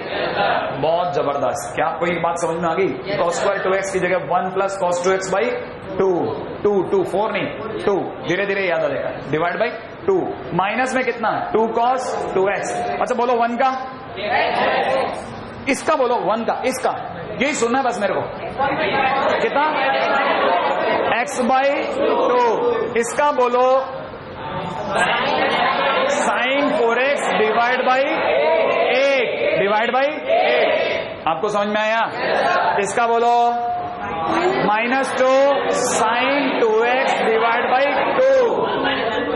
बहुत जबरदस्त। क्या आपको ये बात समझ में आ गई? cos स्क्वायर 2x की जगह 1 प्लस cos 2x बाई 2, 2 4 नहीं 2, धीरे धीरे याद आ जाएगा, डिवाइड बाई 2। माइनस में कितना? 2 cos 2x। अच्छा बोलो 1 का, इसका बोलो 1 का, इसका, यही सुनना है बस मेरे को। कितना? x by 2। इसका बोलो sine 4x divide by 8, divide by 8। आपको समझ में आया? इसका बोलो -2 sign 2x divide by 2।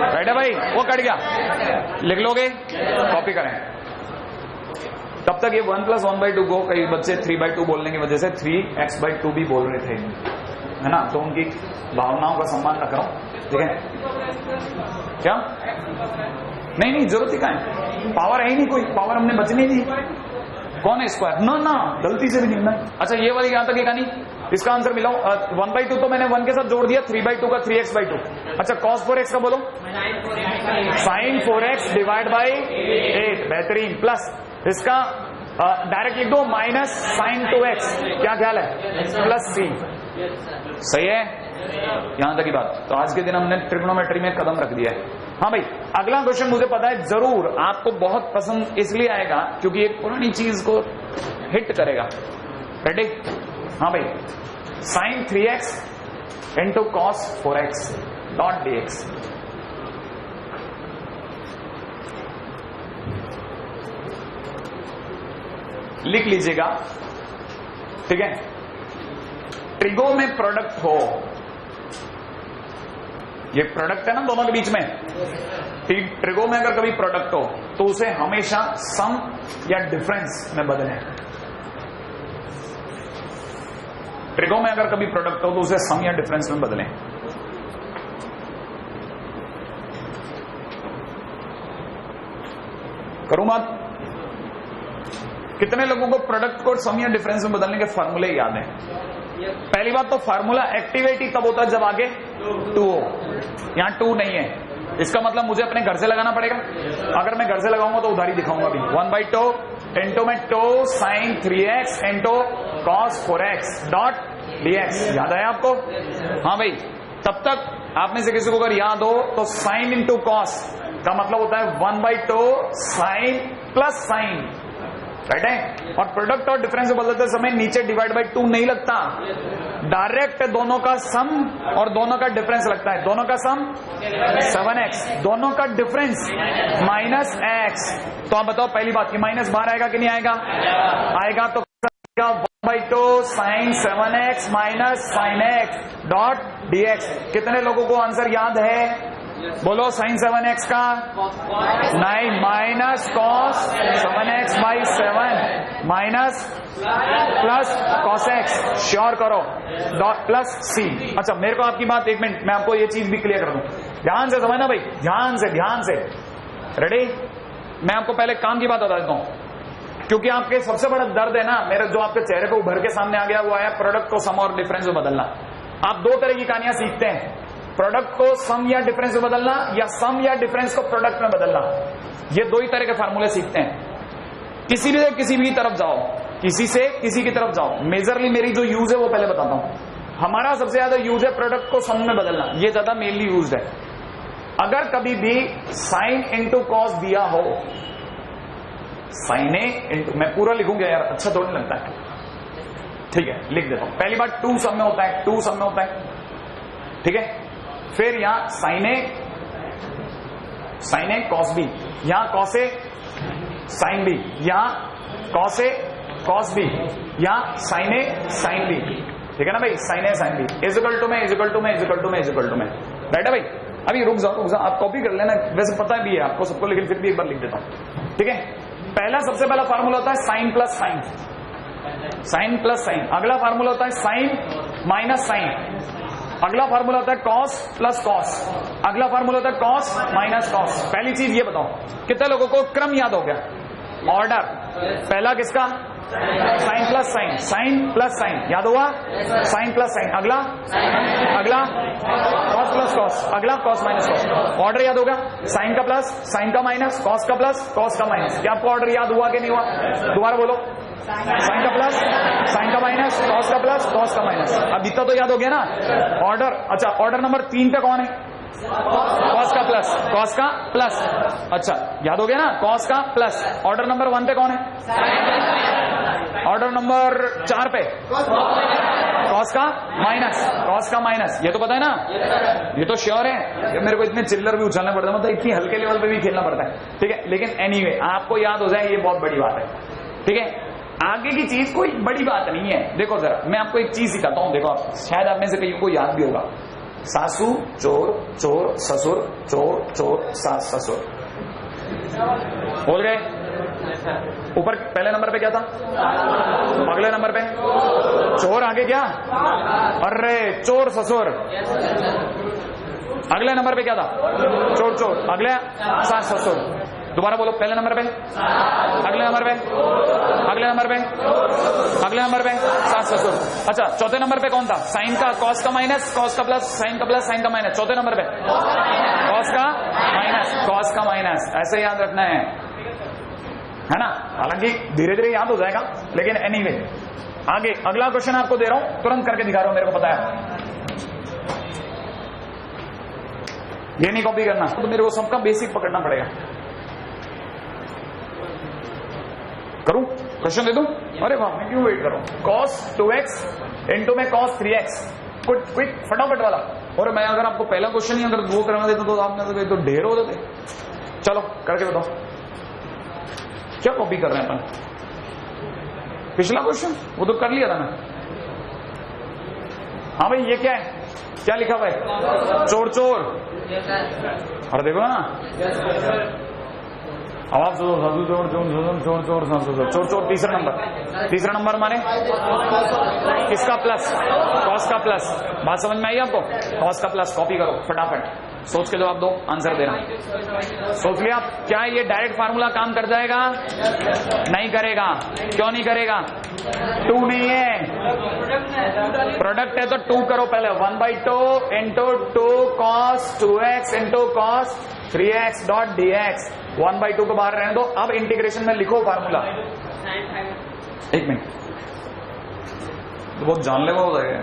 Right है भाई? वो कट गया, लिख लोगे? कॉपी करें। तब तक ये 1 प्लस 1/2 को कई बच्चे 3/2 बोलने की वजह से 3x/2 भी बोल रहे थे, है ना? तो उनकी भावनाओं का सम्मान रख रहा हूं, ठीक है? क्या नहीं जरूरत ही का है, पावर है ही नहीं, कोई पावर हमने बचने दी। कौन है स्क्वायर? ना ना, गलती से भी नहीं ना। अच्छा ये वाली यहां तक ही कहानी, इसका आंसर मिलाओ। 1/2 तो मैंने 1 के साथ जोड़ दिया, 3/2 का 3x/2। अच्छा cos 4x का बोलो साइन 4x डिवाइड बाई 8, बेहतरीन। प्लस इसका डायरेक्ट लिख दो माइनस साइन 2x, क्या ख्याल है? Plus c। सही है? यहां तक की बात। तो आज के दिन हमने ट्रिग्नोमेट्री में कदम रख दिया है। हाँ भाई, अगला क्वेश्चन मुझे पता है जरूर आपको बहुत पसंद इसलिए आएगा क्योंकि एक पुरानी चीज को हिट करेगा। रेडी? हाँ भाई, sine 3x into cos 4x dot dx। लिख लीजिएगा, ठीक है? ट्रिगो में प्रोडक्ट हो, ये प्रोडक्ट है ना दोनों के बीच में, ट्रिगो में अगर कभी प्रोडक्ट हो तो उसे हमेशा सम या डिफरेंस में बदलें। ट्रिगो में अगर कभी प्रोडक्ट हो तो उसे सम या डिफरेंस में बदलें। करूं बात? कितने लोगों को प्रोडक्ट को सम या डिफरेंस में बदलने के फार्मूले याद हैं? पहली बात तो फार्मूला एक्टिवेट ही तब होता है जब आगे 2 हो। यहां 2 नहीं है, इसका मतलब मुझे अपने घर से लगाना पड़ेगा। अगर मैं घर से लगाऊंगा तो उधारी दिखाऊंगा भी। 1/2 इंटू में 2 sine 3x into cos 4x dot dx। याद आया आपको? हाँ भाई, तब तक आप में से किसी को अगर याद हो तो साइन इंटू कॉस का मतलब होता है 1/2 साइन प्लस साइन राइट है। और प्रोडक्ट और डिफरेंस बदलते समय नीचे डिवाइड बाई 2 नहीं लगता, डायरेक्ट दोनों का सम और दोनों का डिफरेंस लगता है। दोनों का सम 7x, दोनों का डिफरेंस -x। तो आप बताओ पहली बात, ये माइनस बाहर आएगा कि नहीं आएगा? आएगा। तो 1/2 sin 7x minus sin x dot dx। कितने लोगों को आंसर याद है? बोलो sin 7x का 9 minus cos 7x by 7 minus plus cos x, sure करो, डॉट प्लस c। अच्छा मेरे को आपकी बात, एक मिनट मैं आपको ये चीज भी क्लियर कर दूं, ध्यान से समझना भाई, ध्यान से रेडी। मैं आपको पहले काम की बात बता देता हूं, क्योंकि आपके सबसे बड़ा दर्द है ना मेरे, जो आपके चेहरे पे उभर के सामने आ गया वो आया प्रोडक्ट को सम और डिफरेंस में बदलना। आप दो तरह की कहानियां सीखते हैं, प्रोडक्ट को सम या डिफरेंस में बदलना, या सम या डिफरेंस को प्रोडक्ट में बदलना। ये दो ही तरह के फार्मूले सीखते हैं। किसी भी तरफ जाओ, किसी से किसी की तरफ जाओ। मेजरली मेरी जो यूज है वो पहले बताता हूं। हमारा सबसे ज्यादा यूज है प्रोडक्ट को सम में बदलना, ये ज्यादा मेनली यूज है। अगर कभी भी साइन इंटू कॉस दिया हो, साइन ए इंटू, मैं पूरा लिखूंगा यार, अच्छा थोड़ी लगता है, ठीक है लिख देता हूं। पहली बात 2 सम में होता है, 2 सम में होता है, ठीक है। फिर यहां साइन ए कॉस बी, यहां कॉस ए साइन बी, यहां कॉस ए कॉस बी, यहां साइन ए साइन बी, ठीक है ना भाई। Sine a sine b is equal to में राइट है भाई। अभी रुक जाओ आप कॉपी कर लेना, वैसे पता भी है आपको सबको, लेकिन फिर भी एक बार लिख देता हूं, ठीक है। पहला सबसे पहला फार्मूला होता है sine plus sine, sine plus sine. अगला फार्मूला होता है साइन माइनस साइन। अगला फार्मूला होता है कॉस प्लस कॉस। अगला फार्मूला होता है कॉस माइनस कॉस। पहली चीज ये बताओ, कितने लोगों को क्रम याद हो गया? ऑर्डर पहला किसका? Sine plus sine, sine plus sine याद हुआ? Sine plus sine. अगला कॉस प्लस कॉस, अगला कॉस माइनस कॉस। ऑर्डर याद होगा? साइन का प्लस, साइन का माइनस, कॉस का प्लस, कॉस का माइनस। क्या आपको ऑर्डर याद हुआ कि नहीं हुआ? दोबारा बोलो, साइन का प्लस, साइन का माइनस, कॉस का प्लस, कॉस का माइनस। अब इतना तो याद हो गया ना ऑर्डर। अच्छा ऑर्डर नंबर 3 पे कौन है? कॉस का प्लस, कॉस का प्लस। अच्छा याद हो गया ना, कॉस का प्लस। ऑर्डर नंबर 1 पे कौन है? ऑर्डर नंबर 4 पे कॉस का माइनस, कॉस का माइनस। ये तो पता है ना, ये तो श्योर है। मेरे को इतने चिल्लर भी उछलना पड़ता है, मतलब इतनी हल्के लेवल पे भी खेलना पड़ता है, ठीक है। लेकिन एनीवे आपको याद हो जाए ये बहुत बड़ी बात है, ठीक है। आगे की चीज कोई बड़ी बात नहीं है। देखो जरा मैं आपको एक चीज सिखाता हूं, देखो आप शायद आप में से कहीं को याद भी होगा। सासू चोर चोर ससुर चोर चोर सास ससुर, बोल गए? ऊपर पहले नंबर पे क्या था? अगले नंबर पे चोर, आगे क्या? अरे चोर ससुर। अगले नंबर पे क्या था? चोर चोर, अगले सास ससुर। दोबारा बोलो, पहले नंबर पे, अगले नंबर पे, अगले नंबर पे, अगले नंबर पे सास ससुर। अच्छा चौथे नंबर पे कौन था? साइन का कॉस का माइनस, कॉस का प्लस, साइन का प्लस, साइन का माइनस। चौथे नंबर पे कॉस का माइनस, कॉस का माइनस। ऐसे याद रखना है ना। हालांकि धीरे धीरे याद हो जाएगा, लेकिन एनीवे आगे अगला क्वेश्चन आपको दे रहा हूं, तुरंत करके दिखा रहा हूं, मेरे को पता है। ये नहीं कॉपी करना, तो मेरे को सबका बेसिक पकड़ना पड़ेगा। करूं क्वेश्चन दे दूं? अरे वाह, मैं क्यों वेट कर रहा हूं? cos 2x इंटू में cos 3x, क्विक फटाफट वाला। और मैं अगर आपको पहला क्वेश्चन ही अगर वो करवा देता तो आपने तो ढेर हो जाते। चलो करके बताओ, क्या कॉपी कर रहे हैं अपन? पिछला क्वेश्चन वो तो कर लिया था मैं। हाँ भाई ये क्या है? क्या लिखा हुआ है? चोर चोर। और देखो ना, आवाज चोर चोर चोर चोर चोर चोर चोर। तीसरा नंबर माने किसका प्लस? कॉस का प्लस। बात समझ में आई आपको? कॉस का प्लस कॉपी करो फटाफट, सोच के जवाब दो, आंसर दे रहा हूं। सोच लिया? क्या ये डायरेक्ट फार्मूला काम कर जाएगा? नहीं करेगा। क्यों नहीं करेगा? 2 नहीं है, प्रोडक्ट है तो 2 करो पहले। 1/2 into 2 cos 2x into cos 3x dot dx। 1/2 को बाहर रहने दो। अब इंटीग्रेशन में लिखो फार्मूला। एक मिनट, तो बहुत जानलेवा हो जाएगा।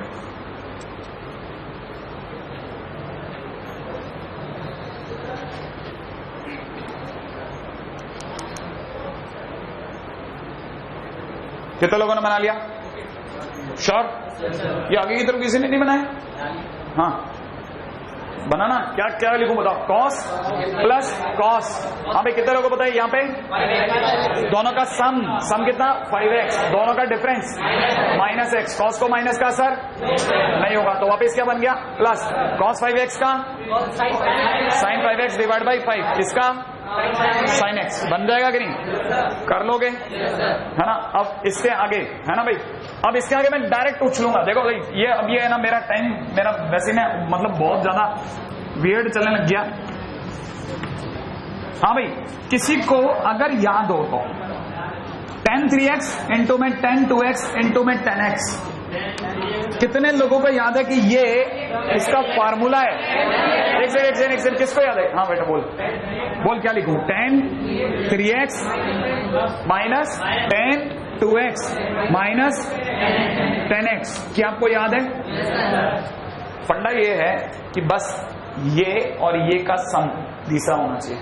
कितने लोगों ने बना लिया? श्योर? ये आगे की तरफ किसी ने नहीं बनाया? हाँ बनाना। क्या क्या लिखूं बताओ? Cos plus cos. हाँ भाई कितने लोगों को पता है? यहाँ पे दोनों का सम कितना? 5x। दोनों का डिफरेंस -x। कॉस को माइनस का असर नहीं होगा, तो वापस क्या बन गया? प्लस कॉस 5x का साइन 5x डिवाइड बाई 5, इसका साइन x बन जाएगा कि नहीं? कर लोगे है ना? अब इसके आगे है ना भाई, अब इसके आगे मैं डायरेक्ट उछलूंगा। देखो भाई ये अब ये है ना, मेरा टाइम मेरा वैसे में मतलब बहुत ज्यादा वियर्ड चलने लग गया। हाँ भाई किसी को अगर याद हो तो tan 3x इंटू में tan 2x इंटू में tan x, कितने लोगों को याद है कि ये इसका फार्मूला है? एक सेकंड किसको याद है? हाँ बेटा बोल क्या लिखूं? tan 3x minus tan 2x minus tan x। क्या आपको याद है? फंडा ये है कि बस ये और ये का सम तीसरा होना चाहिए।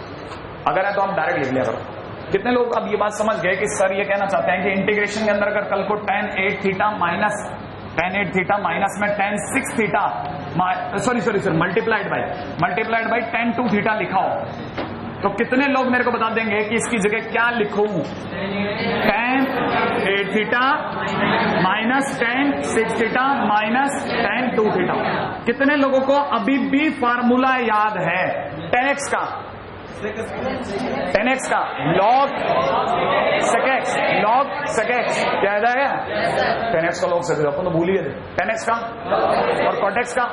अगर है तो आप डायरेक्ट लिख लिया करो। कितने लोग अब ये बात समझ गए कि सर ये कहना चाहते हैं कि इंटीग्रेशन के अंदर अगर कल को tan 8 थीटा माइनस में tan 6 theta sorry multiplied by tan 2 theta लिखा हो, तो कितने लोग मेरे को बता देंगे कि इसकी जगह क्या लिखूं? tan 8 theta minus tan 6 theta minus tan 2 theta. कितने लोगों को अभी भी फार्मूला याद है tan x का? tan x का log sec x क्या याद आएगा? tan x का log sec x अपन तो भूल ही गए। tan x का और cot x का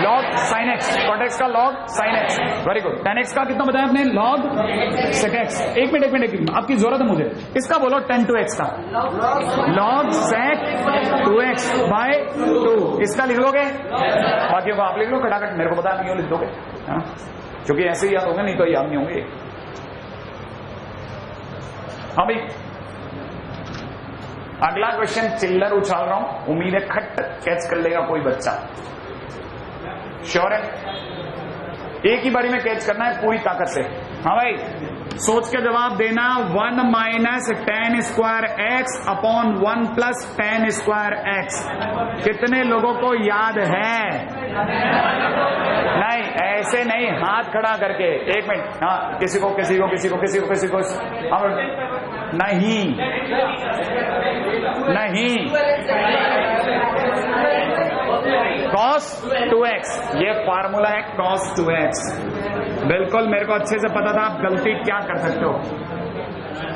log sin x, cot x का log sin x। Very good. tan x का कितना बताया आपने? log sec x। एक मिनट आपकी जरूरत है मुझे। इसका बोलो tan 2x का log sec 2x बाय 2। इसका लिख लोगे? बाकी को आप लिख लो खटाखट, मेरे को पता नहीं लिख दोगे क्योंकि ऐसे ही याद होंगे, नहीं तो याद नहीं होंगे। हाँ भाई अगला क्वेश्चन चिल्लर उछाल रहा हूं, उम्मीद है खट कैच कर लेगा कोई बच्चा। श्योर है? एक ही बारी में कैच करना है पूरी ताकत से। हाँ भाई सोच के जवाब देना। 1 minus tan square x upon 1 plus tan square x। कितने लोगों को याद है? नहीं ऐसे नहीं, हाथ खड़ा करके। एक मिनट। हाँ किसी को नहीं cos 2x, ये फार्मूला है cos 2x। बिल्कुल मेरे को अच्छे से पता था आप गलती क्या कर सकते हो।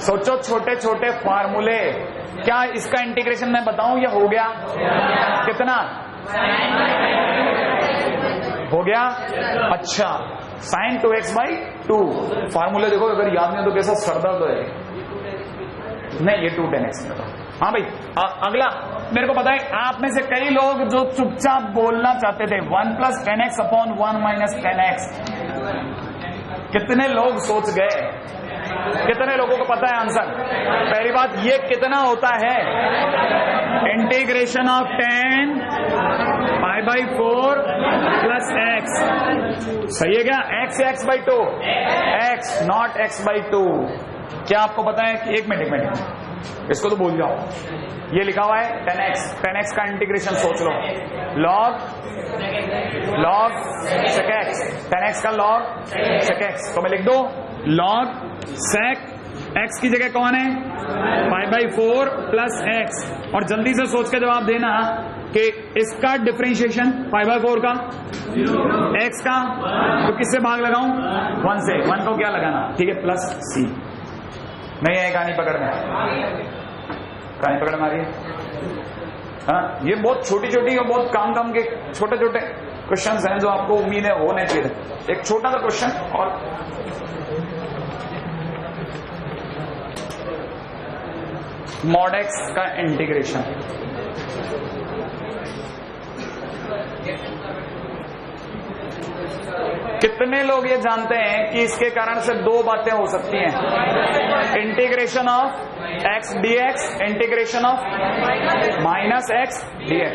सोचो छोटे छोटे फार्मूले। क्या इसका इंटीग्रेशन मैं बताऊं? ये हो गया कितना? हो गया। अच्छा sin 2x बाई 2 फार्मूले देखो, अगर याद नहीं हो तो कैसा सरदर्द है। नहीं ये 2 tan x। हाँ भाई अगला मेरे को पता है आप में से कई लोग जो चुपचाप बोलना चाहते थे 1 plus tan x upon 1 minus tan x। कितने लोग सोच गए? कितने लोगों को पता है आंसर? पहली बात ये कितना होता है? Integration of tan pi by 4 plus x। सही है क्या? x x by 2 x not x by 2। क्या आपको पता है कि एक मिनट इसको तो भूल जाओ, ये लिखा हुआ है tan x का इंटीग्रेशन सोच लो। log sec x, tan x का log sec x। तो मैं लिख दो log sec x की जगह कौन है? पाई बाई 4 प्लस x। और जल्दी से सोच के जवाब देना कि इसका डिफरेंशिएशन पाई बाई 4 का x का, तो किससे भाग लगाऊं? 1 से। 1 को क्या लगाना? ठीक है प्लस c। नहीं है कहानी पकड़ में आ रही है। हाँ ये बहुत छोटी और बहुत काम के छोटे क्वेश्चंस हैं जो आपको उम्मीद है होने चाहिए। एक छोटा सा क्वेश्चन और mod x का इंटीग्रेशन। कितने लोग ये जानते हैं कि इसके कारण से दो बातें हो सकती हैं? Integration of x dx, integration of minus x dx।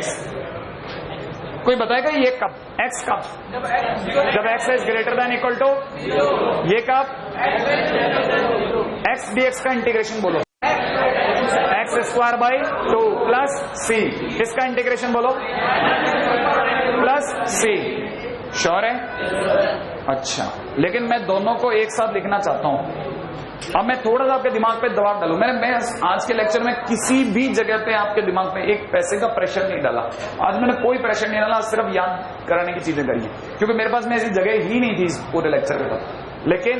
कोई बताएगा ये कब? x कब? जब x is greater than equal to. ये कब? x dx का इंटीग्रेशन बोलो। x square by 2 plus c, इसका इंटीग्रेशन बोलो प्लस सी। श्योर है? अच्छा, लेकिन मैं दोनों को एक साथ लिखना चाहता हूं। अब मैं थोड़ा सा आपके दिमाग पे दबाव डालूं। मैं आज के लेक्चर में किसी भी जगह पे आपके दिमाग पे एक पैसे का प्रेशर नहीं डाला। आज मैंने कोई प्रेशर नहीं डाला, सिर्फ याद कराने की चीजें करी, क्योंकि मेरे पास में ऐसी जगह ही नहीं थी इस पूरे लेक्चर के बाद। लेकिन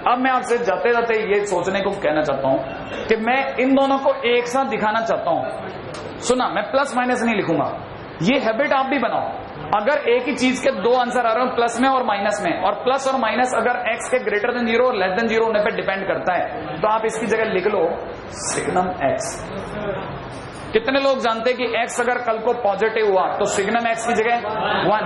अब मैं आपसे जाते जाते ये सोचने को कहना चाहता हूं कि मैं इन दोनों को एक साथ दिखाना चाहता हूं। सुना, मैं प्लस माइनस नहीं लिखूंगा। ये हैबिट आप भी बनाओ। अगर एक ही चीज के दो आंसर आ रहे हो, प्लस में और माइनस में, और प्लस और माइनस अगर एक्स के ग्रेटर देन 0 और लेस देन 0 होने पे डिपेंड करता है, तो आप इसकी जगह लिख लो सिग्नम एक्स। कितने लोग जानते हैं कि एक्स अगर कल को पॉजिटिव हुआ तो सिग्नम एक्स की जगह 1,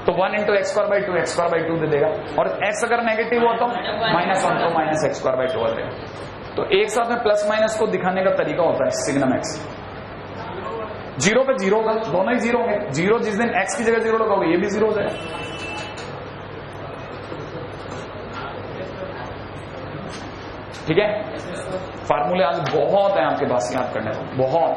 तो 1 into x square by 2 x square by 2 दे देगा, और एक्स अगर नेगेटिव हुआ तो -1 तो माइनस एक्स स्क्वायर बाई 2 दे देगा। तो एक साथ में प्लस माइनस को दिखाने का तरीका होता है सिग्नम एक्स। 0 पे 0 होगा, दोनों ही 0 होंगे। 0 जिस दिन x की जगह 0 लगाओगे ये भी 0 हो जाएगा। ठीक है, फार्मूले आज बहुत है आपके पास याद करने को, बहुत।